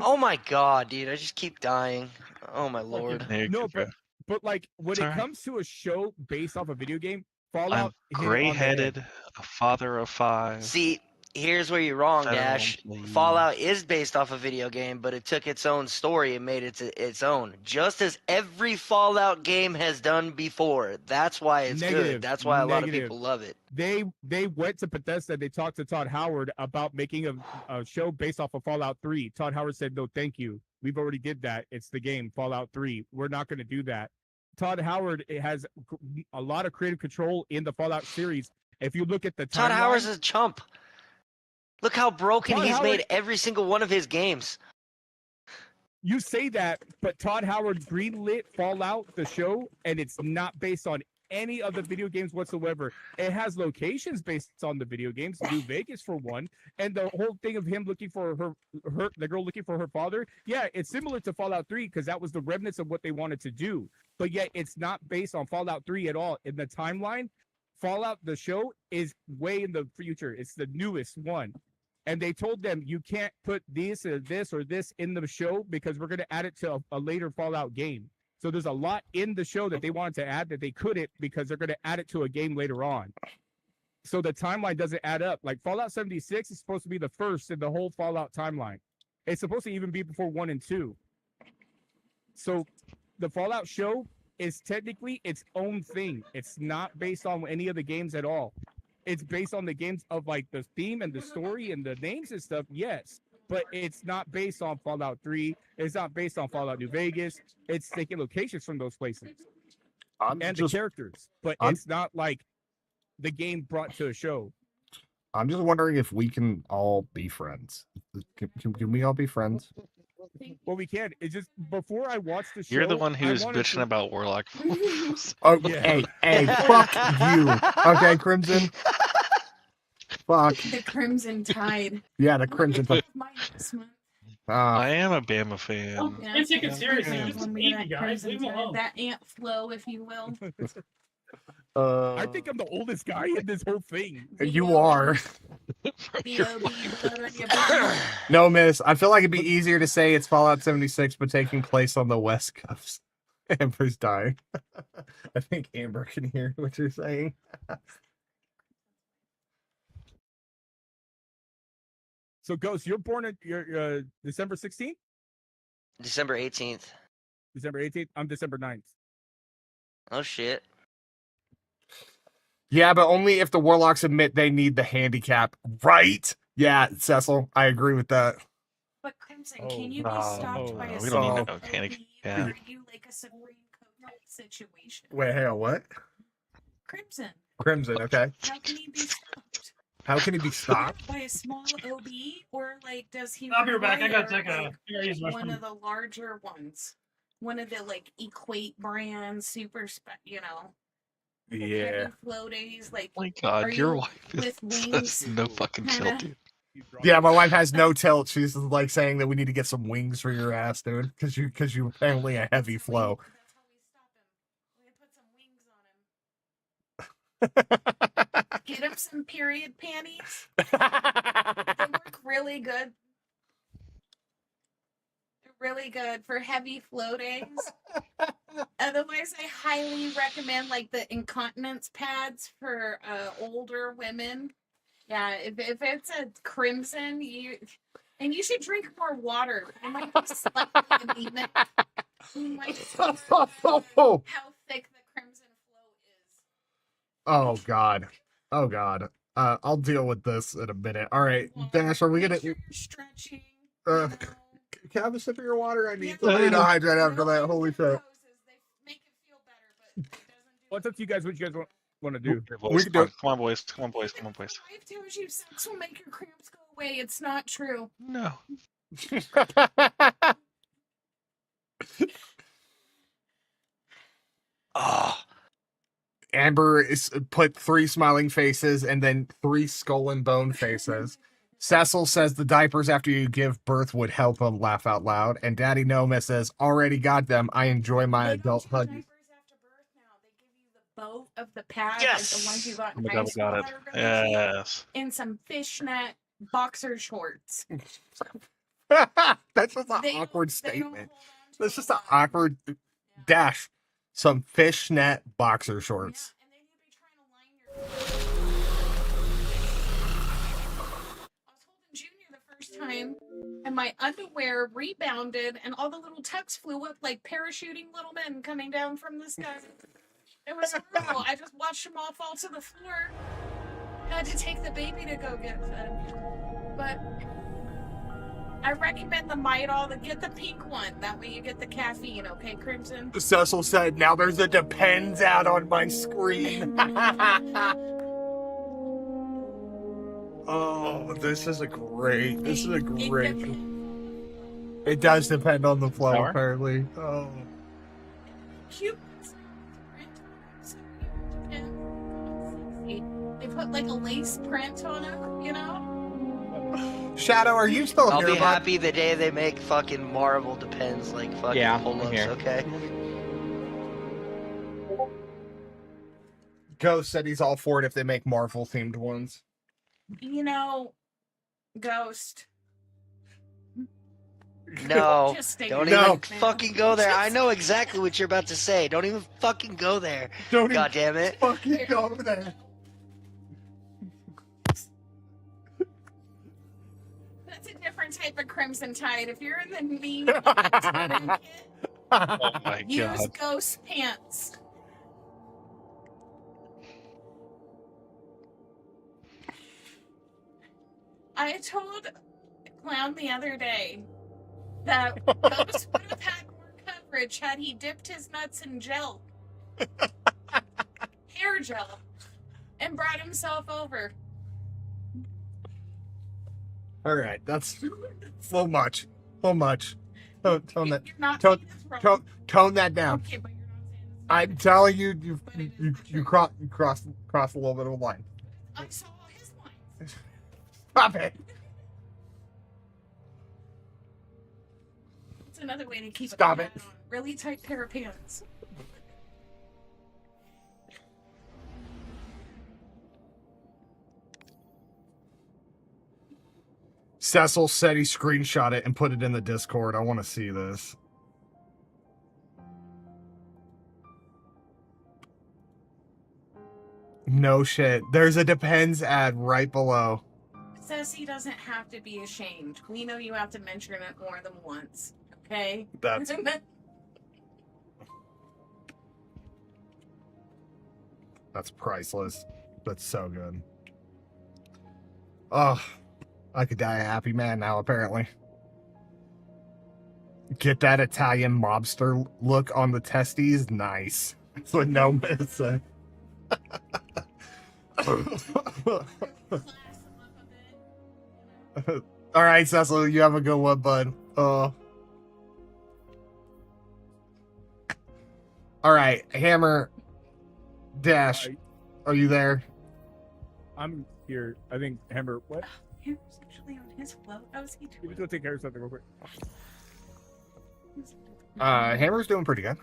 Oh my god, dude! I just keep dying. Oh my lord. There you No, go, bro. but like when It's it all right. comes to a show based off a video game, I'm Fallout hit it on the head. gray-headed, a father of 5. See, here's where you're wrong, Federal Dash. employee. Fallout is based off a video game, but it took its own story and made it its own, just as every Fallout game has done before. That's why it's Negative, good. That's why a lot of negative. people love it. They went to Bethesda. They talked to Todd Howard about making a show based off of Fallout 3. Todd Howard said, "No, thank you. We've already did that. It's the game Fallout 3. We're not going to do that." Todd Howard has a lot of creative control in the Fallout series. If you look at the Todd timeline, Howard's a chump. Look how broken Todd he's Howard- made every single one of his games. you say that, but Todd Howard greenlit Fallout the show, and it's not based on any of the video games whatsoever. It has locations based on the video games, New Vegas for one, and the whole thing of him looking for the girl looking for her father. Yeah, it's similar to Fallout 3 because that was the remnants of what they wanted to do. But yet it's not based on Fallout 3 at all. In the timeline, Fallout the show is way in the future. It's the newest one. And they told them you can't put this or this or this in the show because we're going to add it to a later Fallout game. So there's a lot in the show that they wanted to add that they couldn't because they're going to add it to a game later on. So the timeline doesn't add up. Like Fallout 76 is supposed to be the first in the whole Fallout timeline. It's supposed to even be before 1 and 2. So the Fallout show is technically its own thing. It's not based on any of the games at all. It's based on the games of like the theme and the story and the names and stuff, yes. But it's not based on Fallout 3. It's not based on Fallout New Vegas. It's taking locations from those places and the characters. But it's not like the game brought to a show. I'm just wondering if we can all be friends. Can we all be friends? Well, we can. It's just before I watched the show. You're the one I who's wanted bitching to- about Warlock. Oh, Yeah. hey, fuck you. Okay, Crimson. Fuck. The Crimson Tide. Yeah, the Crimson. Mine this month. I am a Bama fan. Yeah, Can't take it so seriously. we're Just gonna eat, be that you guys. Crimson Leave him Tide, alone. that ant flow, if you will. I think I'm the oldest guy in this whole thing. You are. B.O.B. blood on your body. No, miss. I feel like it'd be easier to say it's Fallout 76, but taking place on the West Coast. Amber's dying. I think Amber can hear what you're saying. So, Ghost, you're born at December 16th? December 18th. December 18th? I'm December 9th. Oh shit. Yeah, but only if the Warlocks admit they need the handicap, right? Yeah, Cecil, I agree with that. But Crimson, Oh, can you be no, stopped by a we don't need no Supreme handicap. Code? Or are you like a Supreme Code situation? Wait, hang on, what? Crimson, Crimson, okay. how can you be stopped? How can he be stopped? By a small OB, or like does he? I'll be right back. I gotta require, take a. like, I gotta use the one restroom. of the larger ones, one of the like Equate brands, you know, the Yeah. heavy flow days. Like, Oh my Are God, your you wife with has wings, no fucking kinda? tilt, dude. Yeah, my wife has no tilt. She's like saying that we need to get some wings for your ass, dude, because you apparently a heavy flow. That's how we stop him. We put some wings on him. Get him some period panties. They work really good. They're really good for heavy flow days. Otherwise, I highly recommend like the incontinence pads for older women. Yeah, if it's a crimson, you should drink more water. You might be slightly anemic. You might how thick the crimson flow is. Oh God. Oh God. I'll deal with this in a minute. All right, Dash, are we Make gonna? sure you're stretching? Uh, You know? Can I have a sip of your water? I need Yeah. to hydrate after No that. Holy shit. hoses, they make it feel better, but it doesn't do What's up to you guys? What you guys want to do? Boys, can come do on, come on, boys. Come on, boys. Come on, boys. My wife tells you sex will make your cramps go away. It's not true. No. Oh, Amber is put 3 smiling faces and then 3 skull and bone faces. Cecil says the diapers after you give birth would help him laugh out loud. And Daddy Noma says, already got them. I enjoy my They adult don't do huggies. diapers after birth now. They give you the both of the pads, Yes! like the ones you got Oh in my high God, we school got it. that are really cheap, Yes. and some fishnet boxer shorts. That's just an They don't- awkward they don't statement. hold on to That's a just an lot. awkward Yeah. Dash. Some fishnet boxer Yeah, shorts. and then you'd be trying to line your. I was holding Junior the first time, and my underwear rebounded, and all the little tucks flew up like parachuting little men coming down from the sky. It was horrible. I just watched them all fall to the floor. Had to take the baby to go get fed. But I recommend the Midol to get the pink one. That way you get the caffeine, okay, Crimson? Cecil said, now there's a depends out on my screen. Oh, this is a great. It does depend on the flow, Sour? apparently. Oh. Cute. They put like a lace print on it, you know? Shadow, are you still I'll here, be bud? happy the day they make fucking Marvel Depends like fucking Yeah, I'm pull-ups, here. okay? Ghost said he's all for it if they make Marvel themed ones. You know, Ghost. No, Just stay don't there even right now. fucking go there. I Just know stay exactly what you're about to say. Don't even fucking go there. Don't God damn it. fucking go over there. That's a different type of Crimson Tide. If you're in the mean Oh my use God. Ghost pants. I told Clown the other day that Ghost would have had more coverage had he dipped his nuts in gel. Hair gel. And brought himself over. All right, that's so much. So much. Tone that. You're not Tone, saying this wrong. tone that down. Okay, but you're not saying this. I'm telling you, you crossed a little bit of a line. I saw his lines. Stop it. It's another way to keep Stop a it. pad on. Really tight pair of pants. Cecil said he screenshot it and put it in the Discord. I want to see this. No shit. There's a depends ad right below. Says he doesn't have to be ashamed. We know you have to mention it more than once. Okay? That's priceless. That's so good. Oh, I could die a happy man now, apparently. Get that Italian mobster look on the testes? Nice. That's what Noma said. Classic All right, Cecil, you have a good one, bud. All right, Hammer, Dash, are you there? I'm here. I think Hammer. What? He was actually on his float. How was he Let me doing? go take care of something real quick. Hammer's doing pretty good.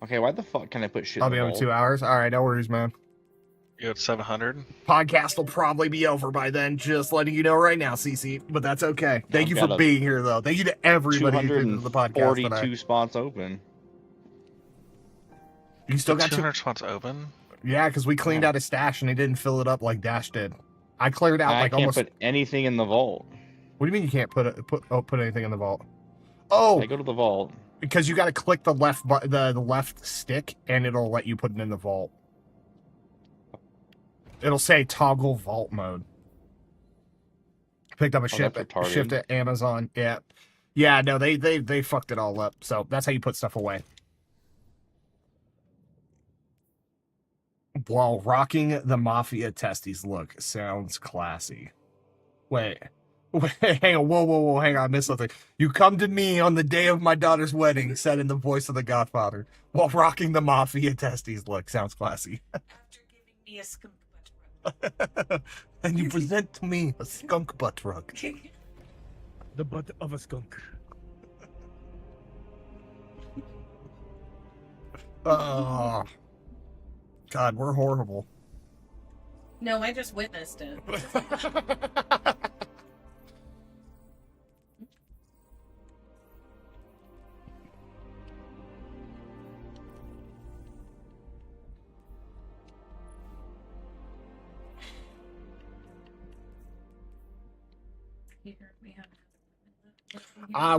Okay, why the fuck can I put shit I'll in be the on vault? 2 hours. All right, no worries, man. You at 700? Podcast will probably be over by then. Just letting you know right now, CC. But that's okay. Thank I've you got for a being here, though. Thank you to everybody who came to the podcast tonight. 242 spots open. You still got 200 spots open? Yeah, because we cleaned out his stash and he didn't fill it up like Dash did. I cleared out I like can't almost. put anything in the vault. What do you mean you can't put anything in the vault? Oh, I go to the vault. because you got to click the left the left stick and it'll let you put it in the vault. It'll say toggle vault mode. Picked up a ship that's retarded. shipped at Amazon. Yeah. No, they fucked it all up. So that's how you put stuff away. While rocking the mafia testes look sounds classy. Wait, hang on, whoa, hang on, I missed something. You come to me on the day of my daughter's wedding, said in the voice of the Godfather, while rocking the mafia testes look sounds classy. After giving me a skunk butt rub. And you present to me a skunk butt rug. The butt of a skunk. Oh, God, we're horrible. No, I just witnessed it.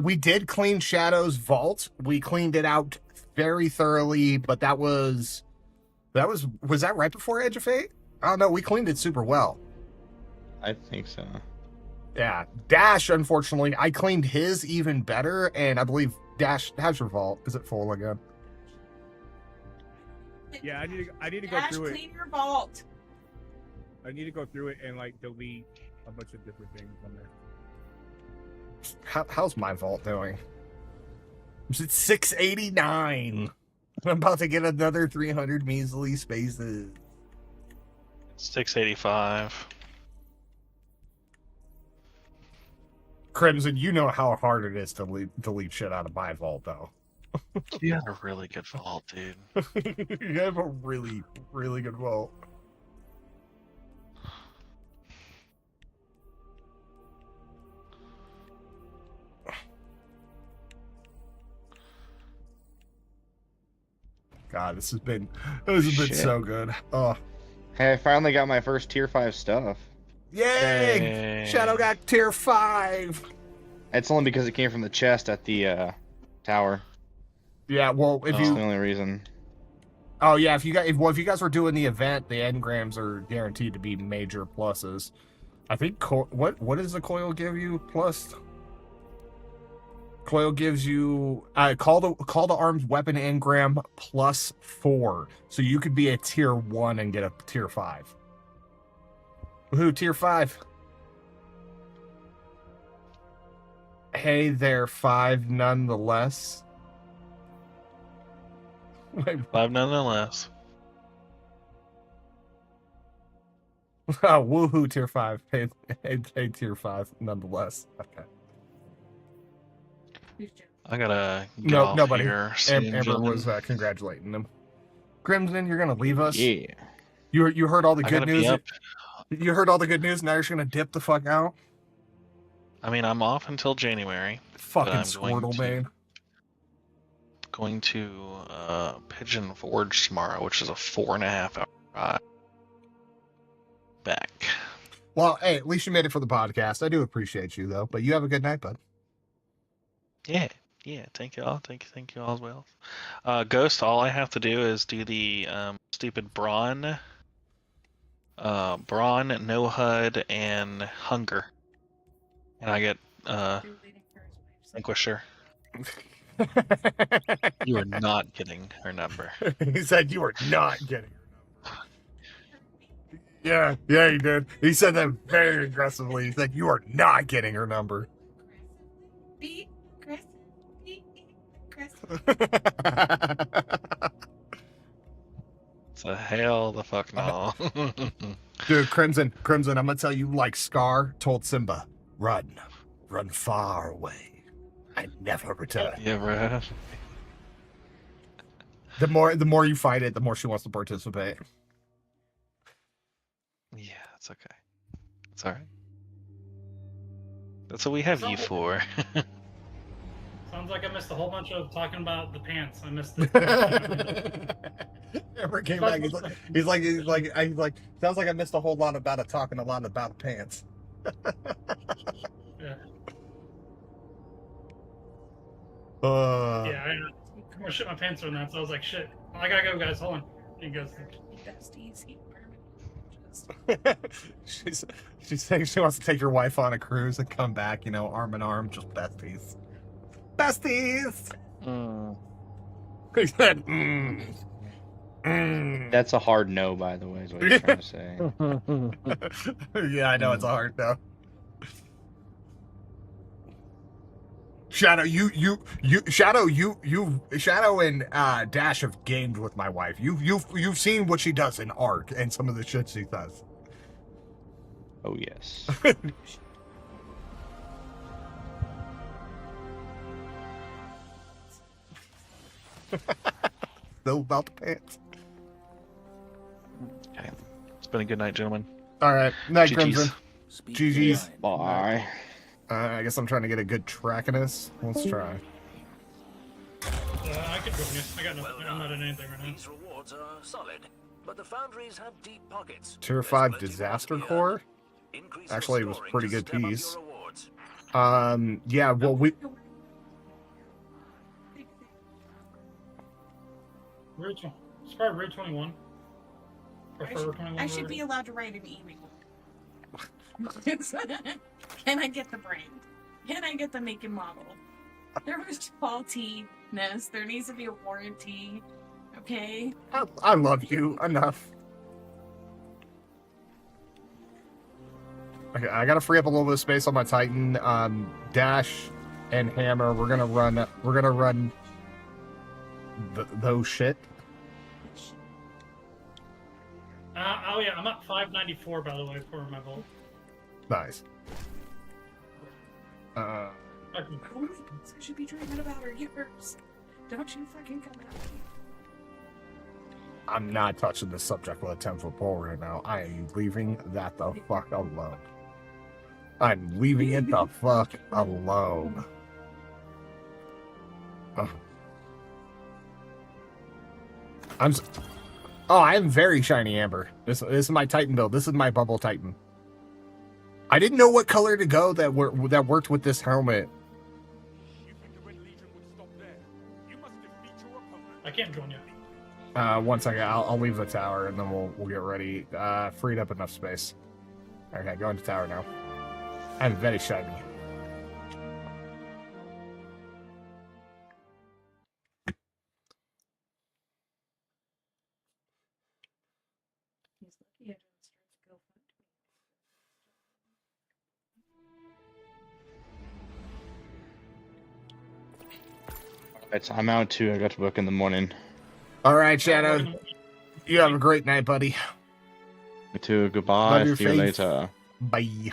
We did clean Shadow's vault. We cleaned it out very thoroughly, but was that right before Edge of Fate? Oh no, we cleaned it super well. I think so. Yeah, Dash, unfortunately, I cleaned his even better, and I believe Dash has your vault. Is it full again? Yeah, I need to go Dash, through it. clean your vault. I need to go through it and like delete a bunch of different things on there. How's my vault doing? It's at 689. I'm about to get another 300 measly spaces. 685. Crimson, you know how hard it is to delete shit out of my vault, though. You had a really good vault, dude. You have a really, really good vault. God, this has been Shit. so good. Oh, Hey, I finally got my first tier 5 stuff. yay! Hey. Shadow got tier 5. It's only because it came from the chest at the tower. Yeah, well, if That's you the only reason. Oh yeah, if you guys were doing the event, the engrams are guaranteed to be major pluses. I think what does the coil give you plus? Coil gives you call to arms weapon engram +4, so you could be a tier 1 and get a tier 5. Woohoo, tier 5. Hey there, 5 nonetheless. Wait, 5 nonetheless. oh, woohoo, tier 5. Hey, tier 5 nonetheless. Okay. I gotta get off nobody. here. soon, Amber was gentlemen. congratulating them. Crimson, you're gonna leave us. Yeah. You heard all the I good gotta be news. up. You heard all the good news. Now you're just gonna dip the fuck out. I mean, I'm off until January. Fucking I'm going Squirtle, to- man. Going to Pigeon Forge tomorrow, which is a 4.5 hour ride back. Well, hey, at least you made it for the podcast. I do appreciate you though. But you have a good night, bud. Yeah. Thank you all. Thank you all as well. Ghost, all I have to do is do the stupid brawn, no HUD, and hunger, and I get Vanquisher. You are not getting her number. He said you are not getting her number. Yeah, he did. He said that very aggressively. He's like, "You are not getting her number." Be aggressive. Be aggressive. So hell the fuck no. Dude, Crimson, I'm gonna tell you, like Scar told Simba, run far away, and never return. Yeah, bro. The more you fight it, the more she wants to participate. Yeah, it's okay. It's all right. That's what we have you for. Sounds like I missed a whole bunch of talking about the pants. I missed it. Never came back. He's like, sounds like I missed a whole lot about it, talking a lot about pants. Yeah. Yeah. I'm gonna shit my pants on that, so I was like, shit. I gotta go, guys. Hold on. He goes. Besties, he She's saying she wants to take your wife on a cruise and come back, arm in arm, just besties. Besties! He said, That's a hard no, by the way, is what he's trying to say. Yeah, I know it's a hard no. Shadow, Shadow and Dash have gamed with my wife. You've seen what she does in Ark and some of the shit she does. Oh yes. Still about the pants. Okay. It's been a good night, gentlemen. All right, night, GG's. Crimson. GG's. Bye. I guess I'm trying to get a good track of this. Let's try. I could join you. I got nothing. I'm not in anything right now. These rewards are solid, but the foundries have deep pockets. Tier 5 Disaster Core. Actually, it was a pretty good piece. Yeah, well, It's probably Route 21. Prefer 21. I should be allowed to write an email. Can I get the brand? Can I get the make and model? There was faultiness. There needs to be a warranty. Okay? I love you enough. Okay, I gotta free up a little bit of space on my Titan. Dash and Hammer, we're gonna run those shit. Oh yeah, I'm at 594 by the way for my vault. Nice. Okay. I should be dreaming about her years. Don't you fucking come at me. I'm not touching this subject with a 10-foot pole right now. I am leaving that the fuck alone. I'm leaving it the fuck alone. Ugh. I am very shiny amber. This is my Titan build. This is my bubble Titan. I didn't know what color to go that worked with this helmet. I can't join you. 1 second. I'll leave the tower and then we'll get ready. Freed up enough space. Okay, go into tower now. I'm very shiny. He's lucky I didn't start to go. Alright, so I'm out too. I got to book in the morning. All right, Shadow. You have a great night, buddy. You too. Goodbye. Love your See you face. later. Bye.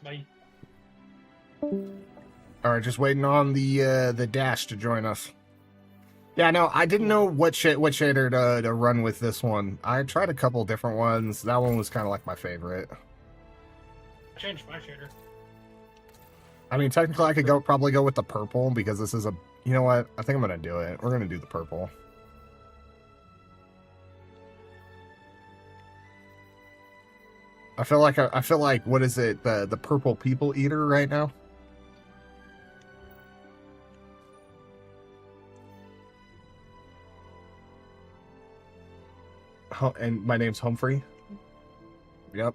Bye. All right, just waiting on the Dash to join us. Yeah, no, I didn't know what shader to run with this one. I tried a couple different ones. That one was kind of like my favorite. I changed my shader. I mean, technically, I could probably go with the purple because this is a. You know what? I think I'm gonna do it. We're gonna do the purple. I feel like what is it? The purple people eater right now. And my name's Humphrey. Yep.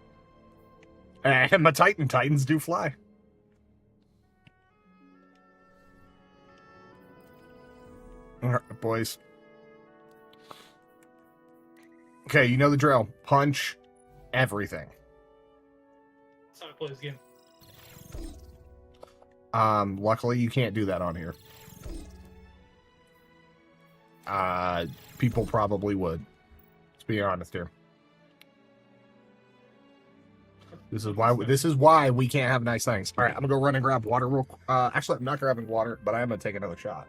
And my Titans do fly. All right, boys. Okay, you know the drill. Punch, everything. That's how I play this game. Luckily you can't do that on here. People probably would. Let's be honest here. This is why we can't have nice things. All right, I'm gonna go run and grab water real. Actually, I'm not grabbing water, but I am gonna take another shot.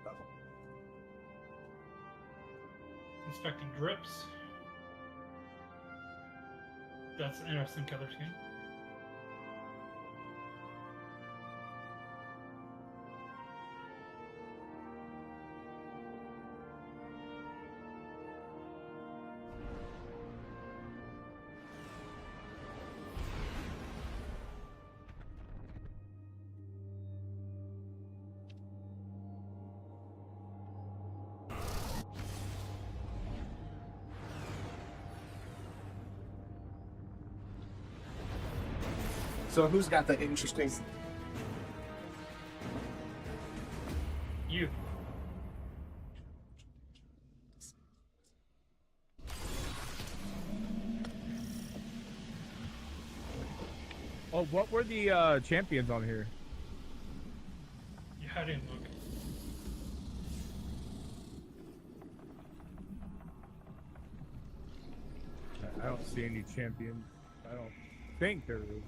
Inspecting drips. That's an interesting color scheme. So who's got the interesting? You. Oh, what were the champions on here? Yeah, I didn't look. I don't see any champions. I don't think there is.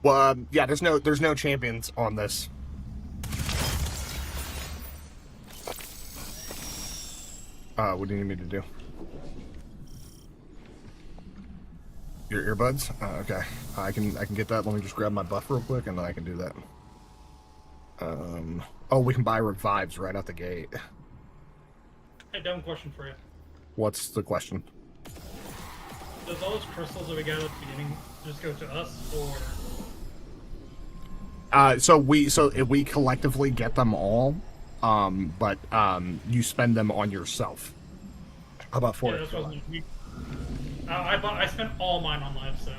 Well, yeah, there's no champions on this. What do you need me to do? Your earbuds? Okay, I can get that. Let me just grab my buff real quick, and then I can do that. Oh, we can buy revives right out the gate. Hey, dumb question for you. What's the question? Does all those crystals that we got at the beginning just go to us, or? So we collectively get them all, but you spend them on yourself. How about Yeah, that's what I spent all mine on live, so.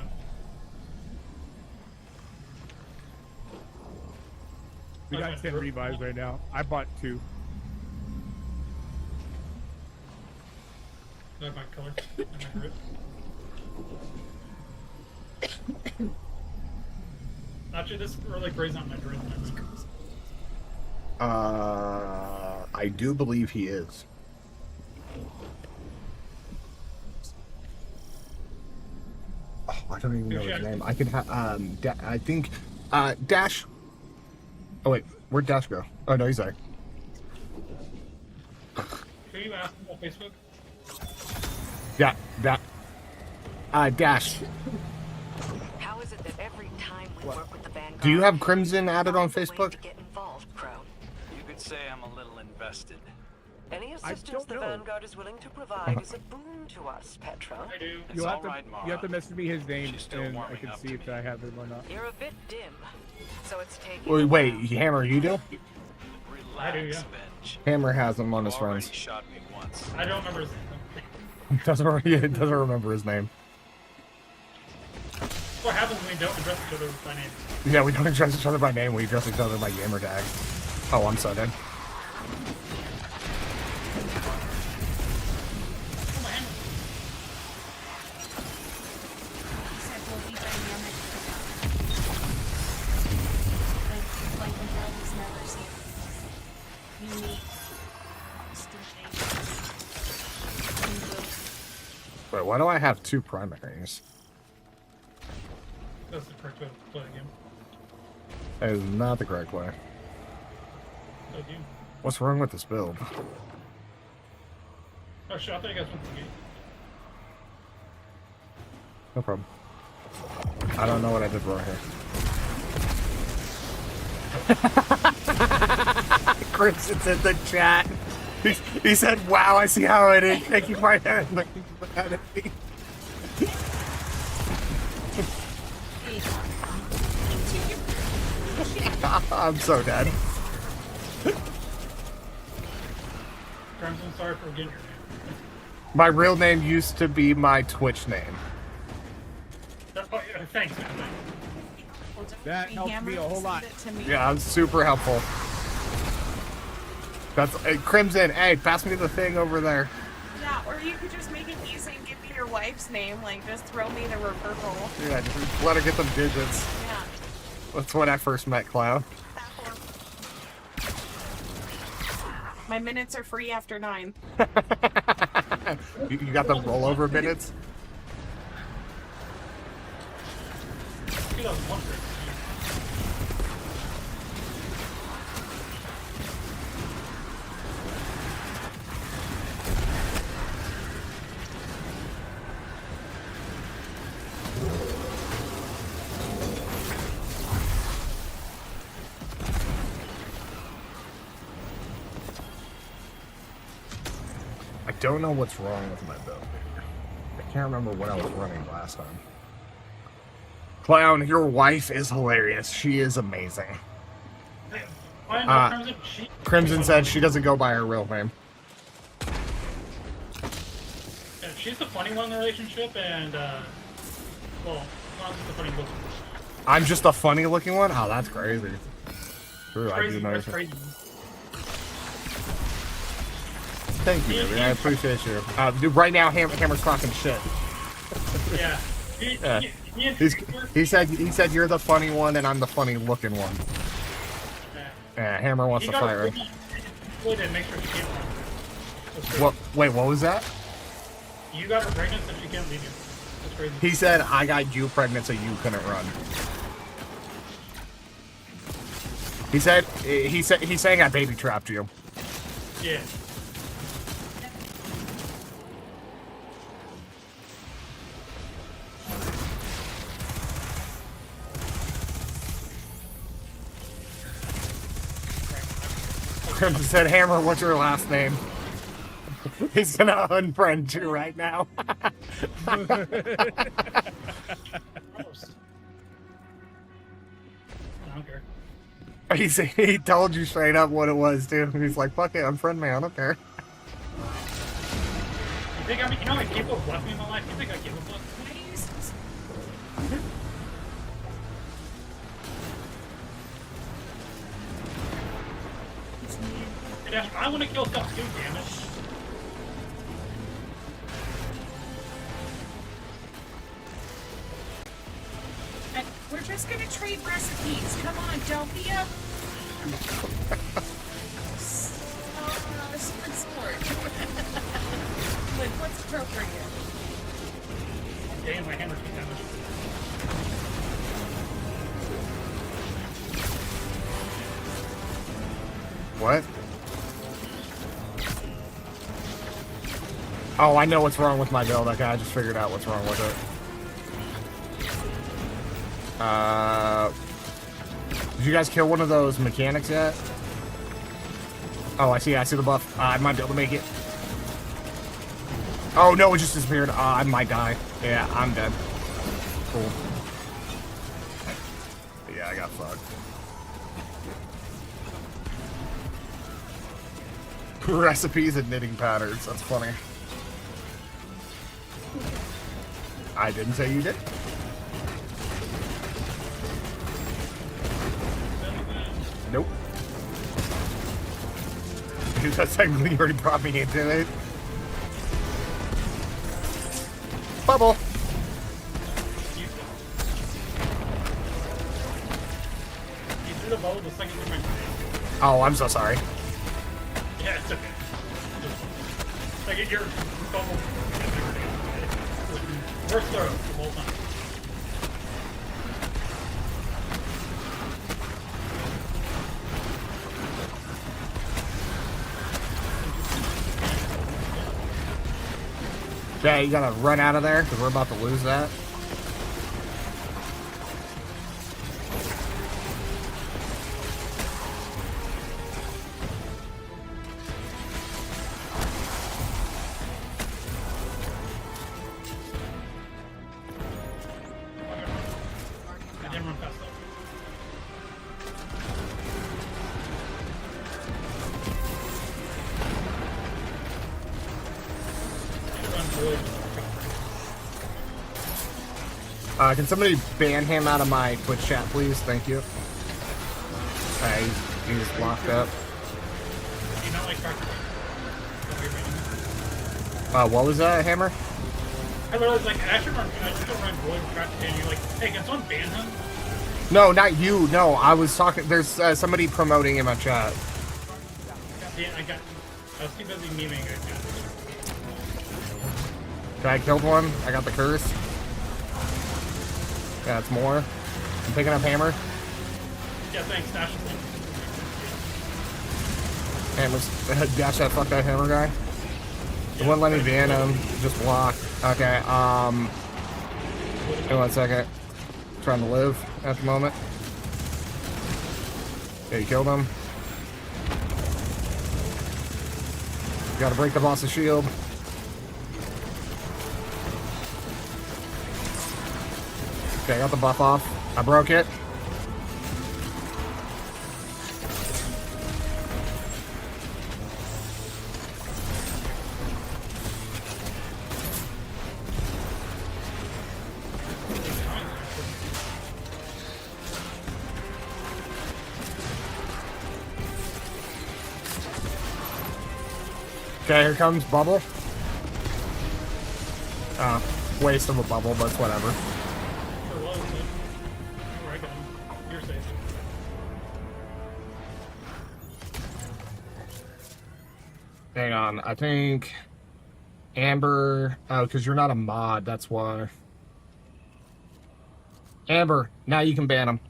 We got 10 revives right now. I bought 2. I have my color and my grip. Actually, this really grazing on my grip. I do believe he is. Oh, I don't even know his name. I could have. I think. Dash. Oh wait, where'd Dash go? Oh no, he's there. Who you asking about Facebook? Yeah, Dash. How is it that every time we work with the Vanguard, Do you have Crimson added on Facebook? to get involved, Crow? You could say I'm a little invested. Any assistance the know. Vanguard is willing to provide is a boon to us, Petra. I do. You have, alright, Mara. you have to message me his name, She's still and I warming can up see to if me. I have him or not. You're a bit dim, so it's taking. a Wait, while. Hammer, you do? Relax, do, yeah. Bench. Hammer has him on his You already friends. shot me once. I don't remember his name. doesn't remember his name. What happens when we don't address each other by name? Yeah, we don't address each other by name. We address each other by gamer tag. Oh, I'm so dead. Oh, my hand. Said we'll be dynamic. Like the world has never seen. Unique. Instantaneous. Wait, why do I have 2 primaries? That's the correct way to play the game. That is not the correct way. Oh, you. What's wrong with this build? Oh shit, I thought you guys went to the gate. No problem. I don't know what I did wrong here. Crimson's in the chat. He said, "Wow, I see how it is." Shaking my head. Looking at me. I'm so dead. Crimson, sorry for getting your name. My real name used to be my Twitch name. That's why, thanks, man. Well, don't That worry, helps Hammer me a whole sent lot. it to me. Yeah, it's super helpful. That's Crimson. Hey, pass me the thing over there. Yeah, or you could just make it easy and give me your wife's name. Like, just throw me the reversal. Yeah, just let her get them digits. Yeah. That's when I first met Cloud. My minutes are free after 9. You got the rollover minutes? 2001. I don't know what's wrong with my build. I can't remember what I was running last time. Clown, your wife is hilarious. She is amazing. Why not Crimson? Crimson said she doesn't go by her real name. Yeah, she's the funny one in the relationship, and well, not just the funny looking one. I'm just a funny looking one? Oh, that's crazy. True, I do Crazy, know. that's crazy. Thank you, baby. I appreciate you. Dude, right now, Hammer's talking shit. Yeah. He said you're the funny one and I'm the funny looking one. Yeah, Hammer wants to fight her. What? Wait, what was that? You got her pregnant, so she can't leave you. That's crazy. He said I got you pregnant, so you couldn't run. He's saying I baby trapped you. Yeah. Crimson said, Hammer, what's your last name? He's gonna unfriend you right now. He told you straight up what it was, too. He's like, fuck it, unfriend me, I don't care. You think you know how many people have left me in my life? You think I give a fuck? I want to kill stuff too, damn it. We're just gonna trade recipes. Come on, don't be a sport. Like, what's appropriate? Damn, my hammer keeps damage. What? Oh, I know what's wrong with my build. Okay, I just figured out what's wrong with it. Did you guys kill one of those mechanics yet? Oh, I see the buff. I might be able to make it. Oh, no, it just disappeared. I might die. Yeah, I'm dead. Cool. Yeah, I got fucked. Recipes and knitting patterns. That's funny. I didn't say you did. Nope. That's technically you already brought me into it. Bubble. You threw the bubble the second you went. Oh, I'm so sorry. Yeah, it's okay. Like, your bubble. Worst throw the whole time. Yeah, you gotta run out of there because we're about to lose that. I didn't run fast enough. I should run really Can somebody ban him out of my Twitch chat, please? Thank you. He's locked up. Do you not like Cracker? What was that, Hammer? I realized, like, I should run Boyd with Cracker, and you're like, hey, can someone ban him? No, not you. No, I was talking. There's somebody promoting in my chat. Yeah, I got. I was too busy memeing. Okay, I killed one. I got the curse. Yeah, it's more. I'm picking up hammer. Yeah, thanks, Dash. Hammer's dash that fuck that hammer guy. It wouldn't let me ban him. Just block. Okay. Wait 1 second. Trying to live at the moment. Yeah, you killed him. Gotta break the boss's shield. Okay, I got the buff off. I broke it. Okay, here comes bubble. Waste of a bubble, but it's whatever. You're safe. Hang on, I think Amber. Oh, because you're not a mod, that's why. Amber, now you can ban him.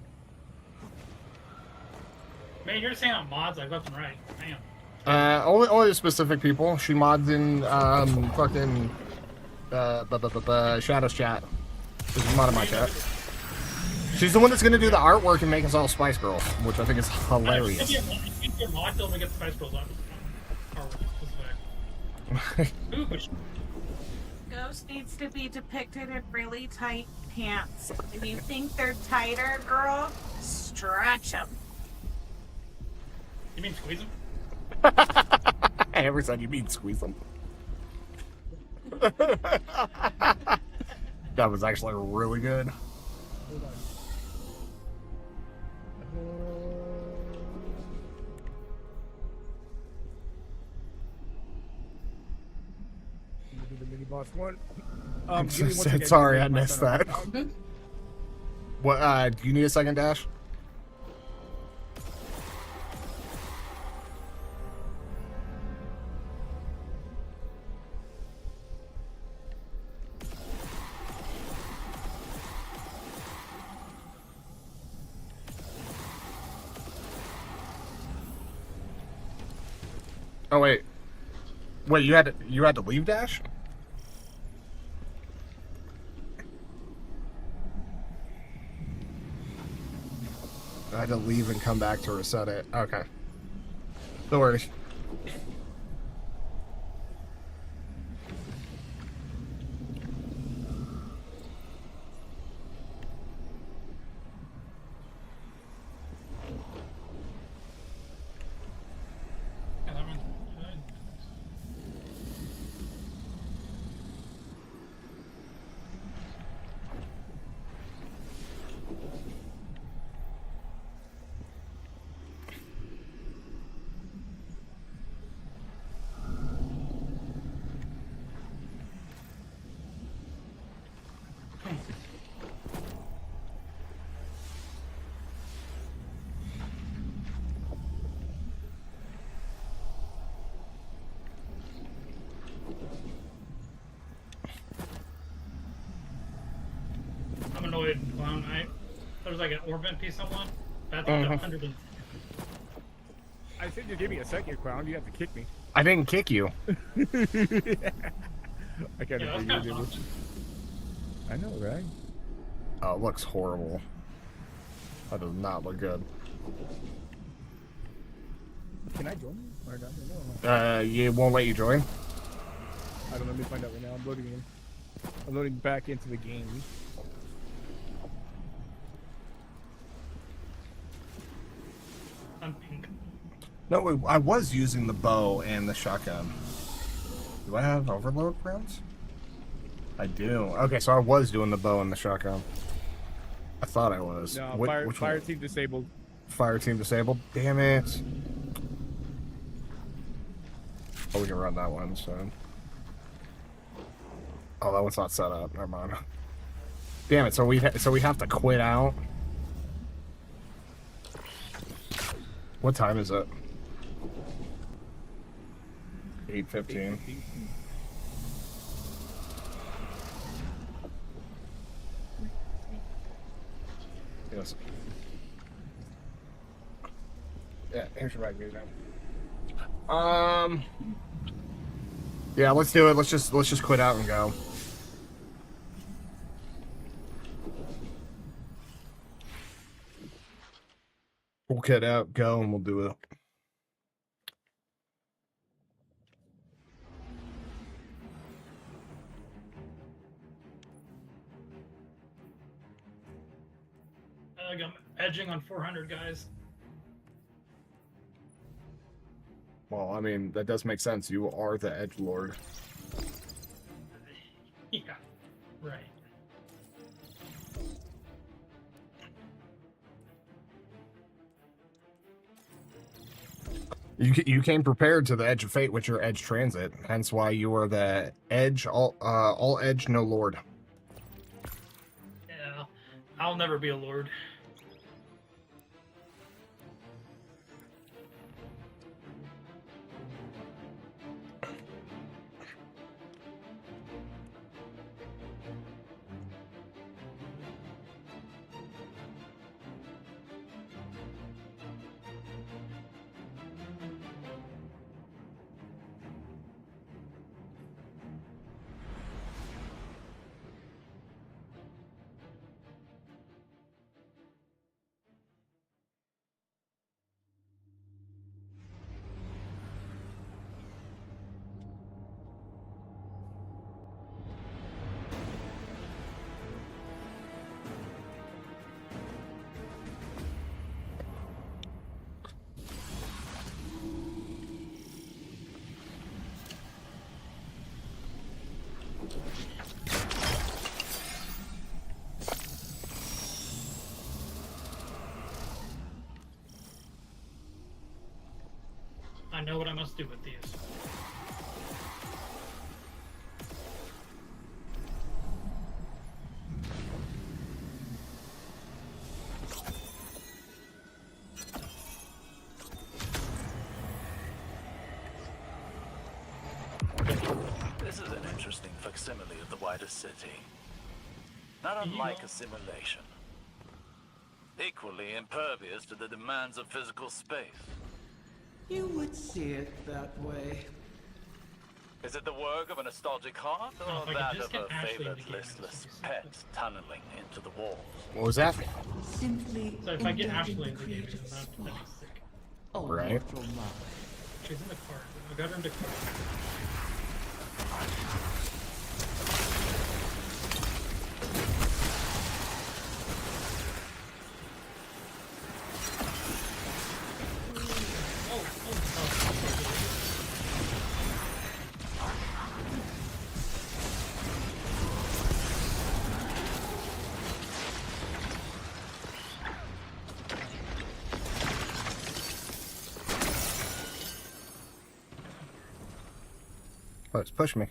Man, you're saying on mods like left and right. Damn. Only the specific people. She mods in fucking Shadow's chat. She's a mod in my chat. She's the one that's gonna do the artwork and make us all Spice Girls, which I think is hilarious. If you're mod, they'll get the Spice Girls out. Ghost needs to be depicted in really tight pants. If you think they're tighter, girl, stretch them. You mean squeeze them? Every time you mean squeeze them. That was actually really good. The mini boss one. Sorry, I missed that. What? Do you need a second dash? Oh wait, you had to leave dash? I had to leave and come back to reset it. Okay, no worries. I'm annoyed, clown. There's like an orbit piece on one. That's like 100. I said you give me a second, clown. You have to kick me. I didn't kick you. I kind of figured it was. I know, right? Oh, it looks horrible. That does not look good. Can I join you? Or not? You won't let you join? I don't know. Let me find out right now. I'm loading in. I'm loading back into the game. I'm pink. No, I was using the bow and the shotgun. Do I have overload rounds? I do. Okay, so I was doing the bow and the shotgun. I thought I was. No, Which fire one? team disabled. Fire team disabled. Damn it. Oh, we can run that one, so. Oh, that one's not set up. Never mind. Damn it. So we have to quit out. What time is it? 8:15. Yes. Yeah, here's your right music. Yeah, let's do it. Let's just quit out and go. We'll quit out, go, and we'll do it. I'm edging on 400 guys. Well, I mean, that does make sense. You are the edge lord. Yeah, right. You came prepared to the edge of fate with your edge transit, hence why you are the edge, all edge, no lord. Yeah, I'll never be a lord. I know what I must do with these. This is an interesting facsimile of the wider city. Not unlike a simulation. Equally impervious to the demands of physical space. You would see it that way. Is it the work of a nostalgic heart, Oh, if or I that could just of a get Ashley favored into game, listless this pet tunneling into the walls? What was that? Simply So if I get indulging Ashley the into the game, creative that'd be spark. sick. Oh, Right. natural love. She's in the car. I got her into car. Let's push me.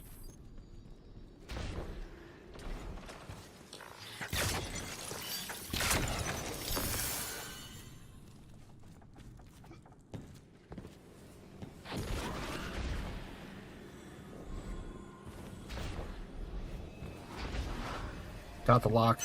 Got the lock.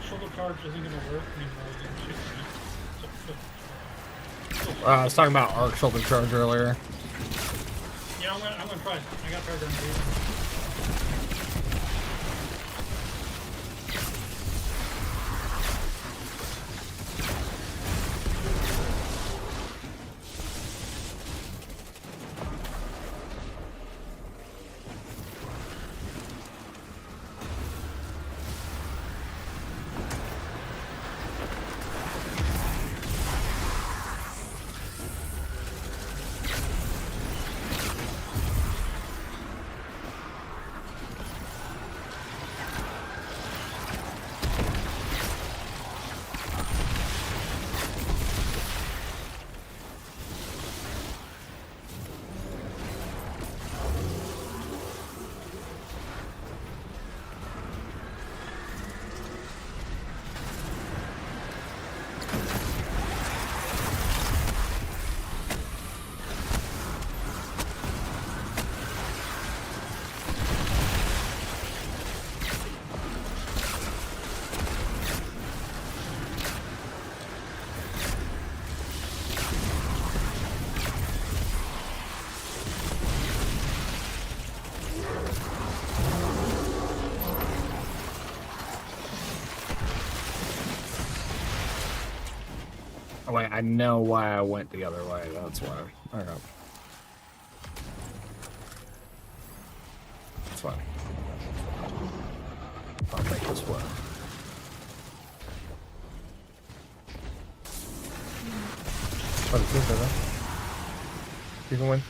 Shoulder charge isn't gonna work anymore. You can shoot me. I was talking about arc shoulder charge earlier. Yeah, I'm gonna try it. I got charge on you. Oh wait, I know why I went the other way. That's why. Okay. That's fine. I'll make this work. Oh, it's good, though. Keep going.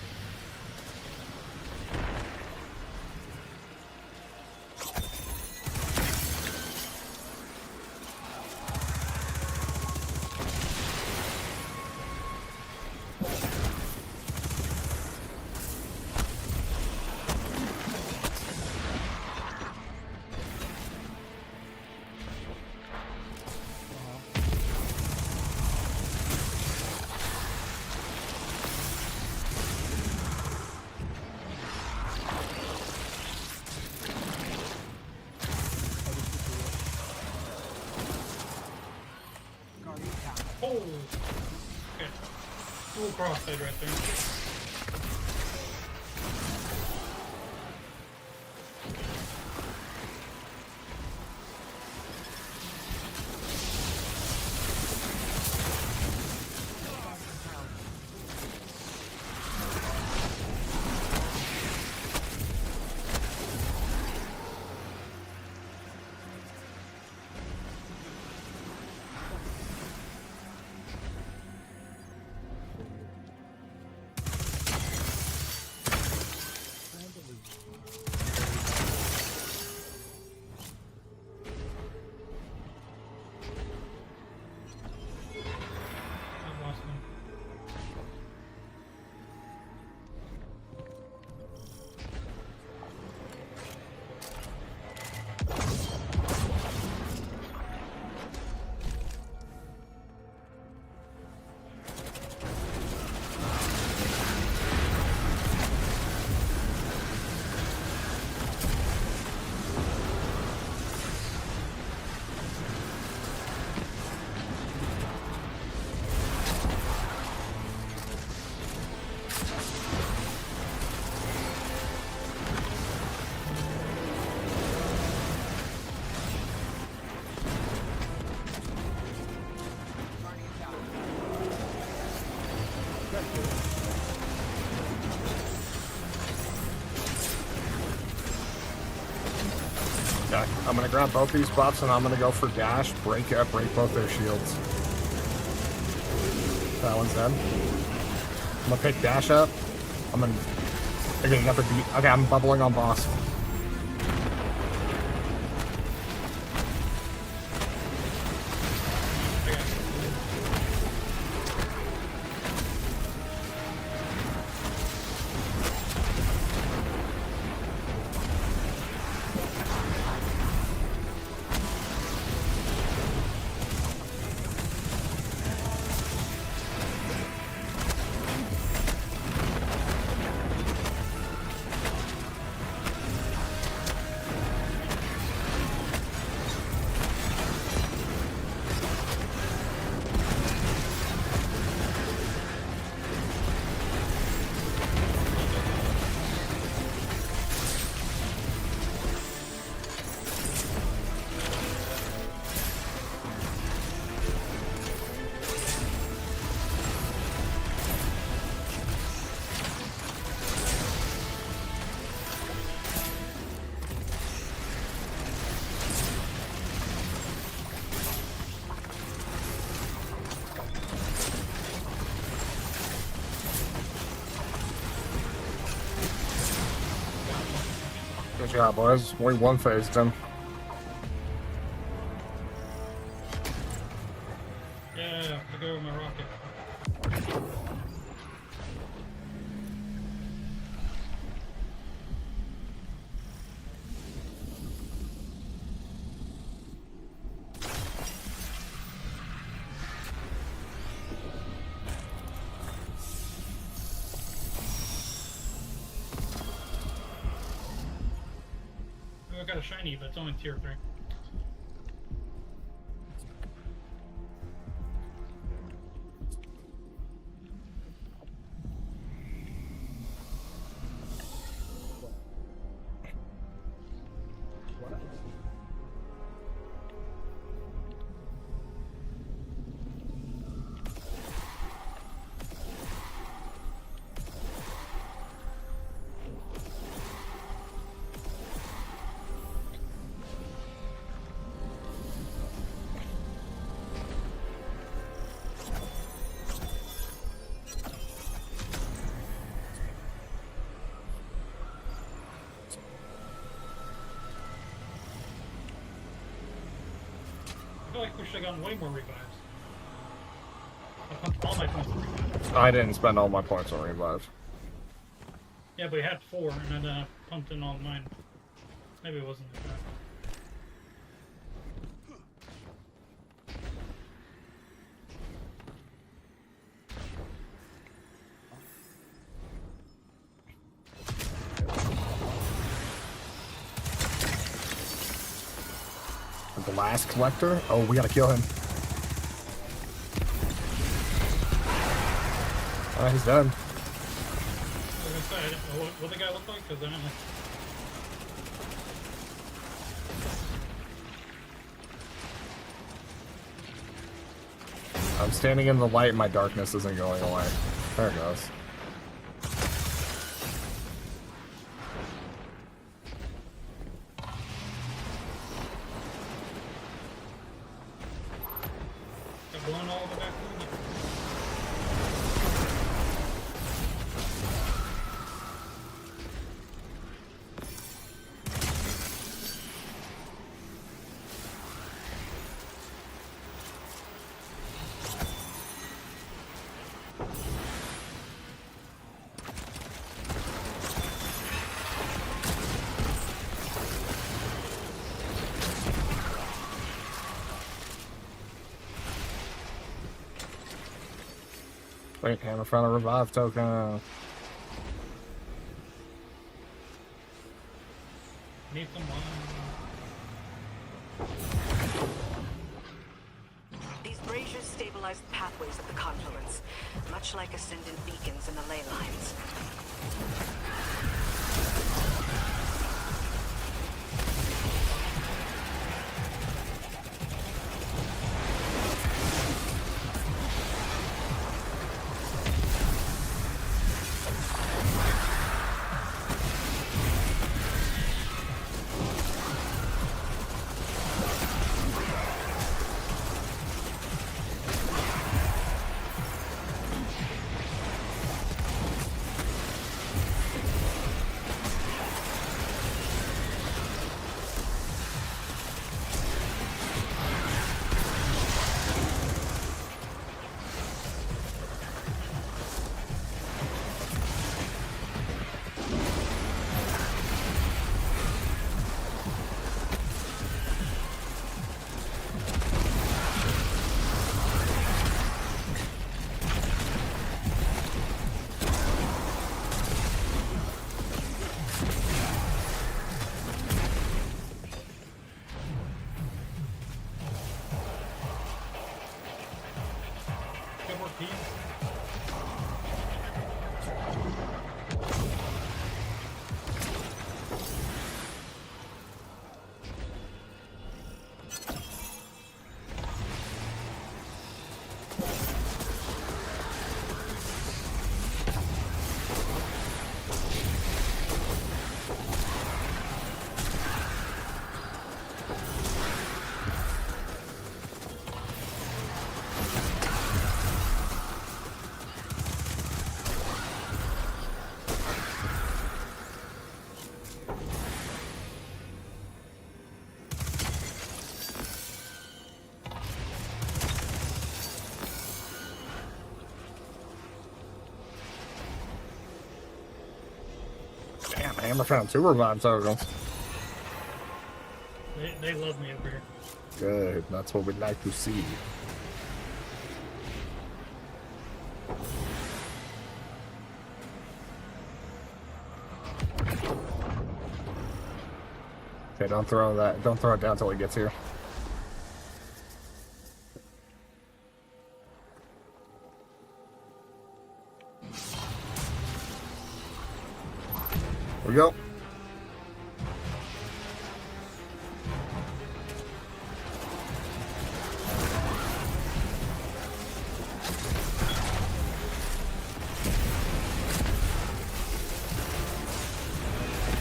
Oh! Okay. Dual crossfade right there. I've lost him. Okay, I'm gonna grab both these buffs and I'm gonna go for dash, break both their shields. That one's dead. I'm gonna pick dash up. Okay, you got the beat. Okay, I'm bubbling on boss. Good job, boys. We one-phased him. Yeah, I go with my rocket. I got a shiny, but it's only tier 3. feel like we should have gotten way more revives. I pumped all my points in revives. I didn't spend all my points on revive. Yeah, but we had 4, and then I pumped in all mine. Maybe it wasn't like that. The last collector? Oh, we gotta kill him. Alright, he's done. I was gonna say, I didn't know what the guy looked like, because I don't know. I'm standing in the light and my darkness isn't going away. There it goes. Got blown all the way back to the Wait, hammer found a revive token. Need some wine. These braziers stabilize the pathways of the confluence, much like ascendant beacons in the ley lines. Good work, Pete. Damn, hammer found 2 revive tokens. They love me over here. Good, that's what we'd like to see. Okay, don't throw it down till he gets here. Here we go.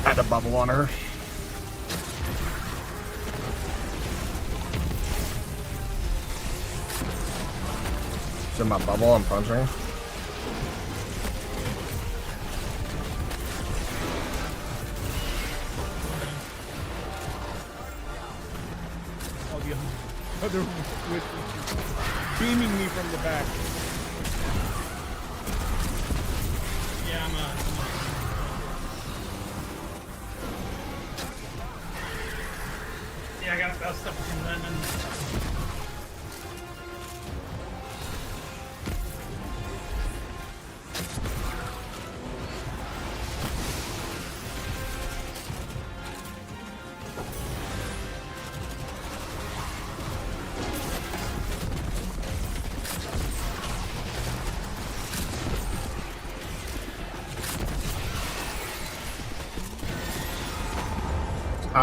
Had a bubble on her. Is in my bubble? I'm punching. Oh, other with beaming me from the back. Yeah, I'm yeah, I got about stuff from them and.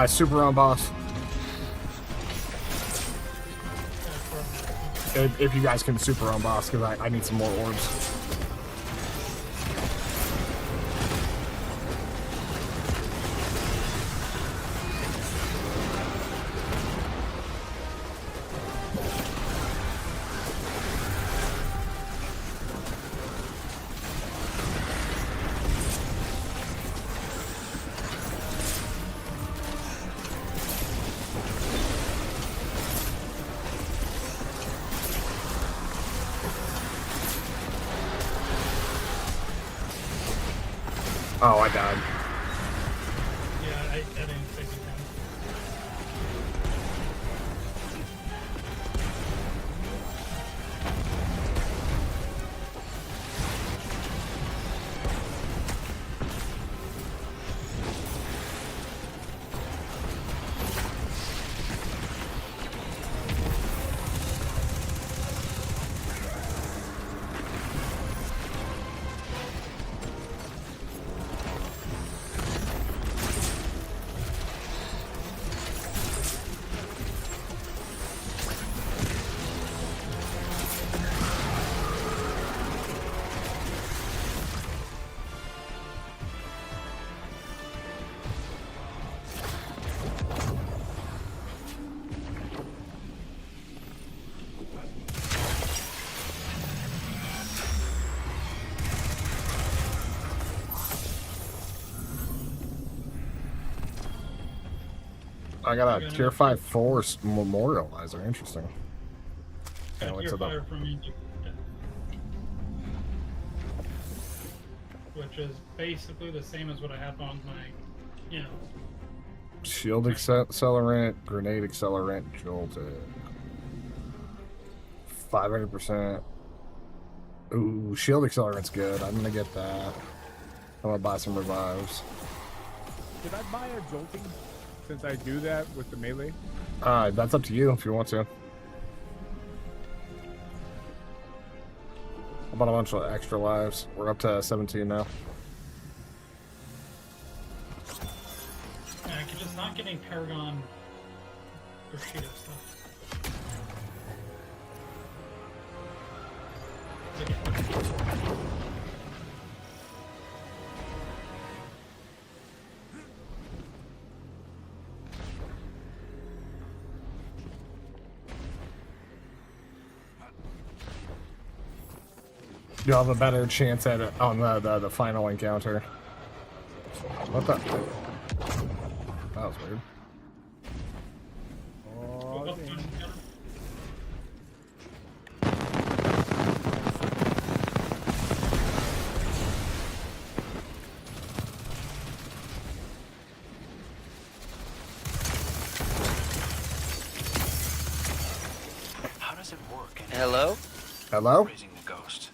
Super on boss. If you guys can super on boss, because I need some more orbs. Oh, I died. Yeah, I didn't take it down. I got a tier 5 force memorializer. Interesting. Got a tier 5 from me, which is basically the same as what I have on my, you know. Shield accelerant, grenade accelerant, jolted. 500%. Ooh, shield accelerant's good. I'm gonna get that. I'm gonna buy some revives. Did I buy a jolting since I do that with the melee? That's up to you if you want to. I bought a bunch of extra lives. We're up to 17 now. Yeah, just not getting Paragon Bushido stuff. You'll have a better chance at it on the final encounter. What the? That was weird. Oh, How does it work? Hello? Hello? Raising the ghost.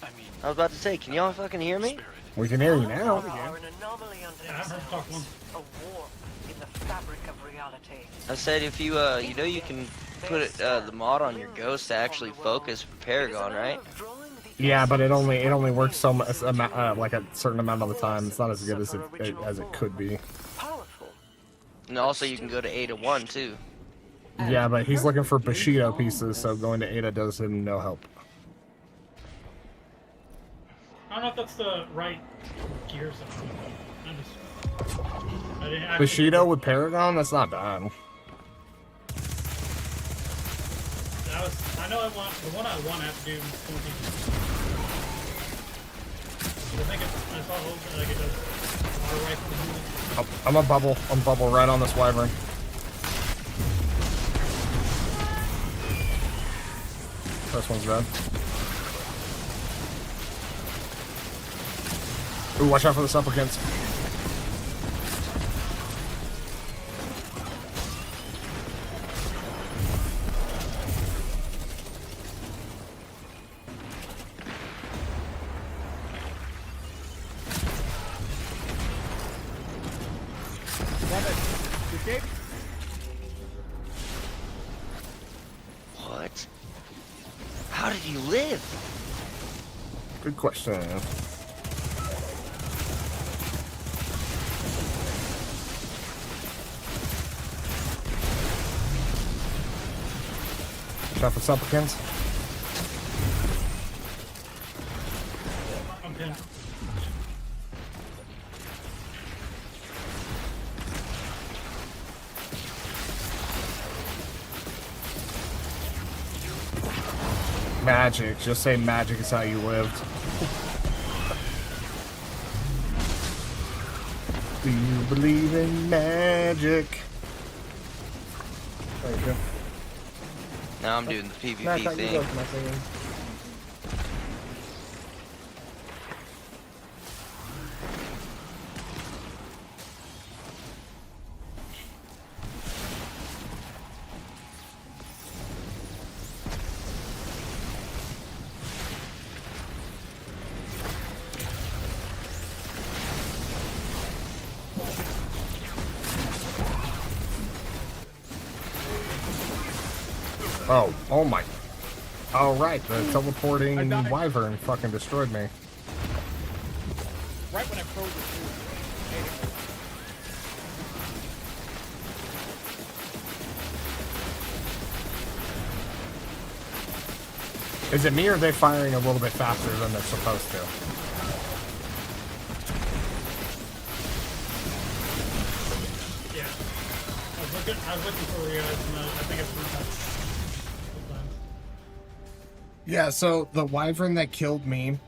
I mean, I was about to say, can y'all fucking hear me? We can hear you now. Are an anomaly under Yeah, I've heard talk once. a warp in the fabric of reality. I said if you you know you can put it, the mod on your ghost to actually focus for Paragon, right? Yeah, but it only works so much, like a certain amount of the time. It's not as good as it could be. And also you can go to Ada 1 too. Yeah, but he's looking for Bushido pieces, so going to Ada does him no help. I don't know if that's the right gears. I didn't actually... Bushido with Paragon? That's not bad. I know I want the one I want to have to do is 20. I think I saw it like it does auto rifle. Oh, I'm a bubble right on this wyvern. First one's dead. Ooh, watch out for the supplicants. What? How did you live? Good question. Watch out for supplicants. I'm pinned. Magic. Just say magic is how you lived. Do you believe in magic? There you go. Now I'm doing the Matt, PvP you thing. go for my thing. Oh my. Oh, right. The teleporting wyvern fucking destroyed me. Right when I froze it too. Is it me or are they firing a little bit faster than they're supposed to? Yeah. I was looking for you guys, and I think it's been touched. Yeah, so the wyvern that killed me,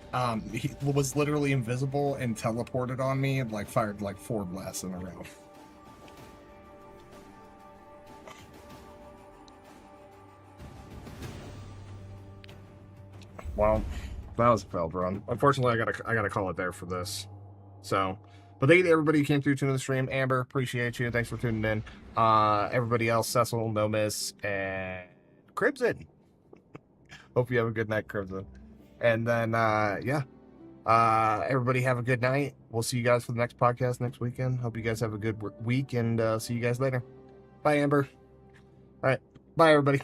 he was literally invisible and teleported on me and like fired like 4 blasts in a row. Well, that was a failed run. Unfortunately, I gotta call it there for this. So, but thank you to everybody who came through to the stream. Amber, appreciate you. Thanks for tuning in. Everybody else, Cecil, No Miss, and Crimson. Hope you have a good night, Crimson. And then, yeah. Everybody have a good night. We'll see you guys for the next podcast next weekend. Hope you guys have a good week, and see you guys later. Bye, Amber. All right. Bye, everybody.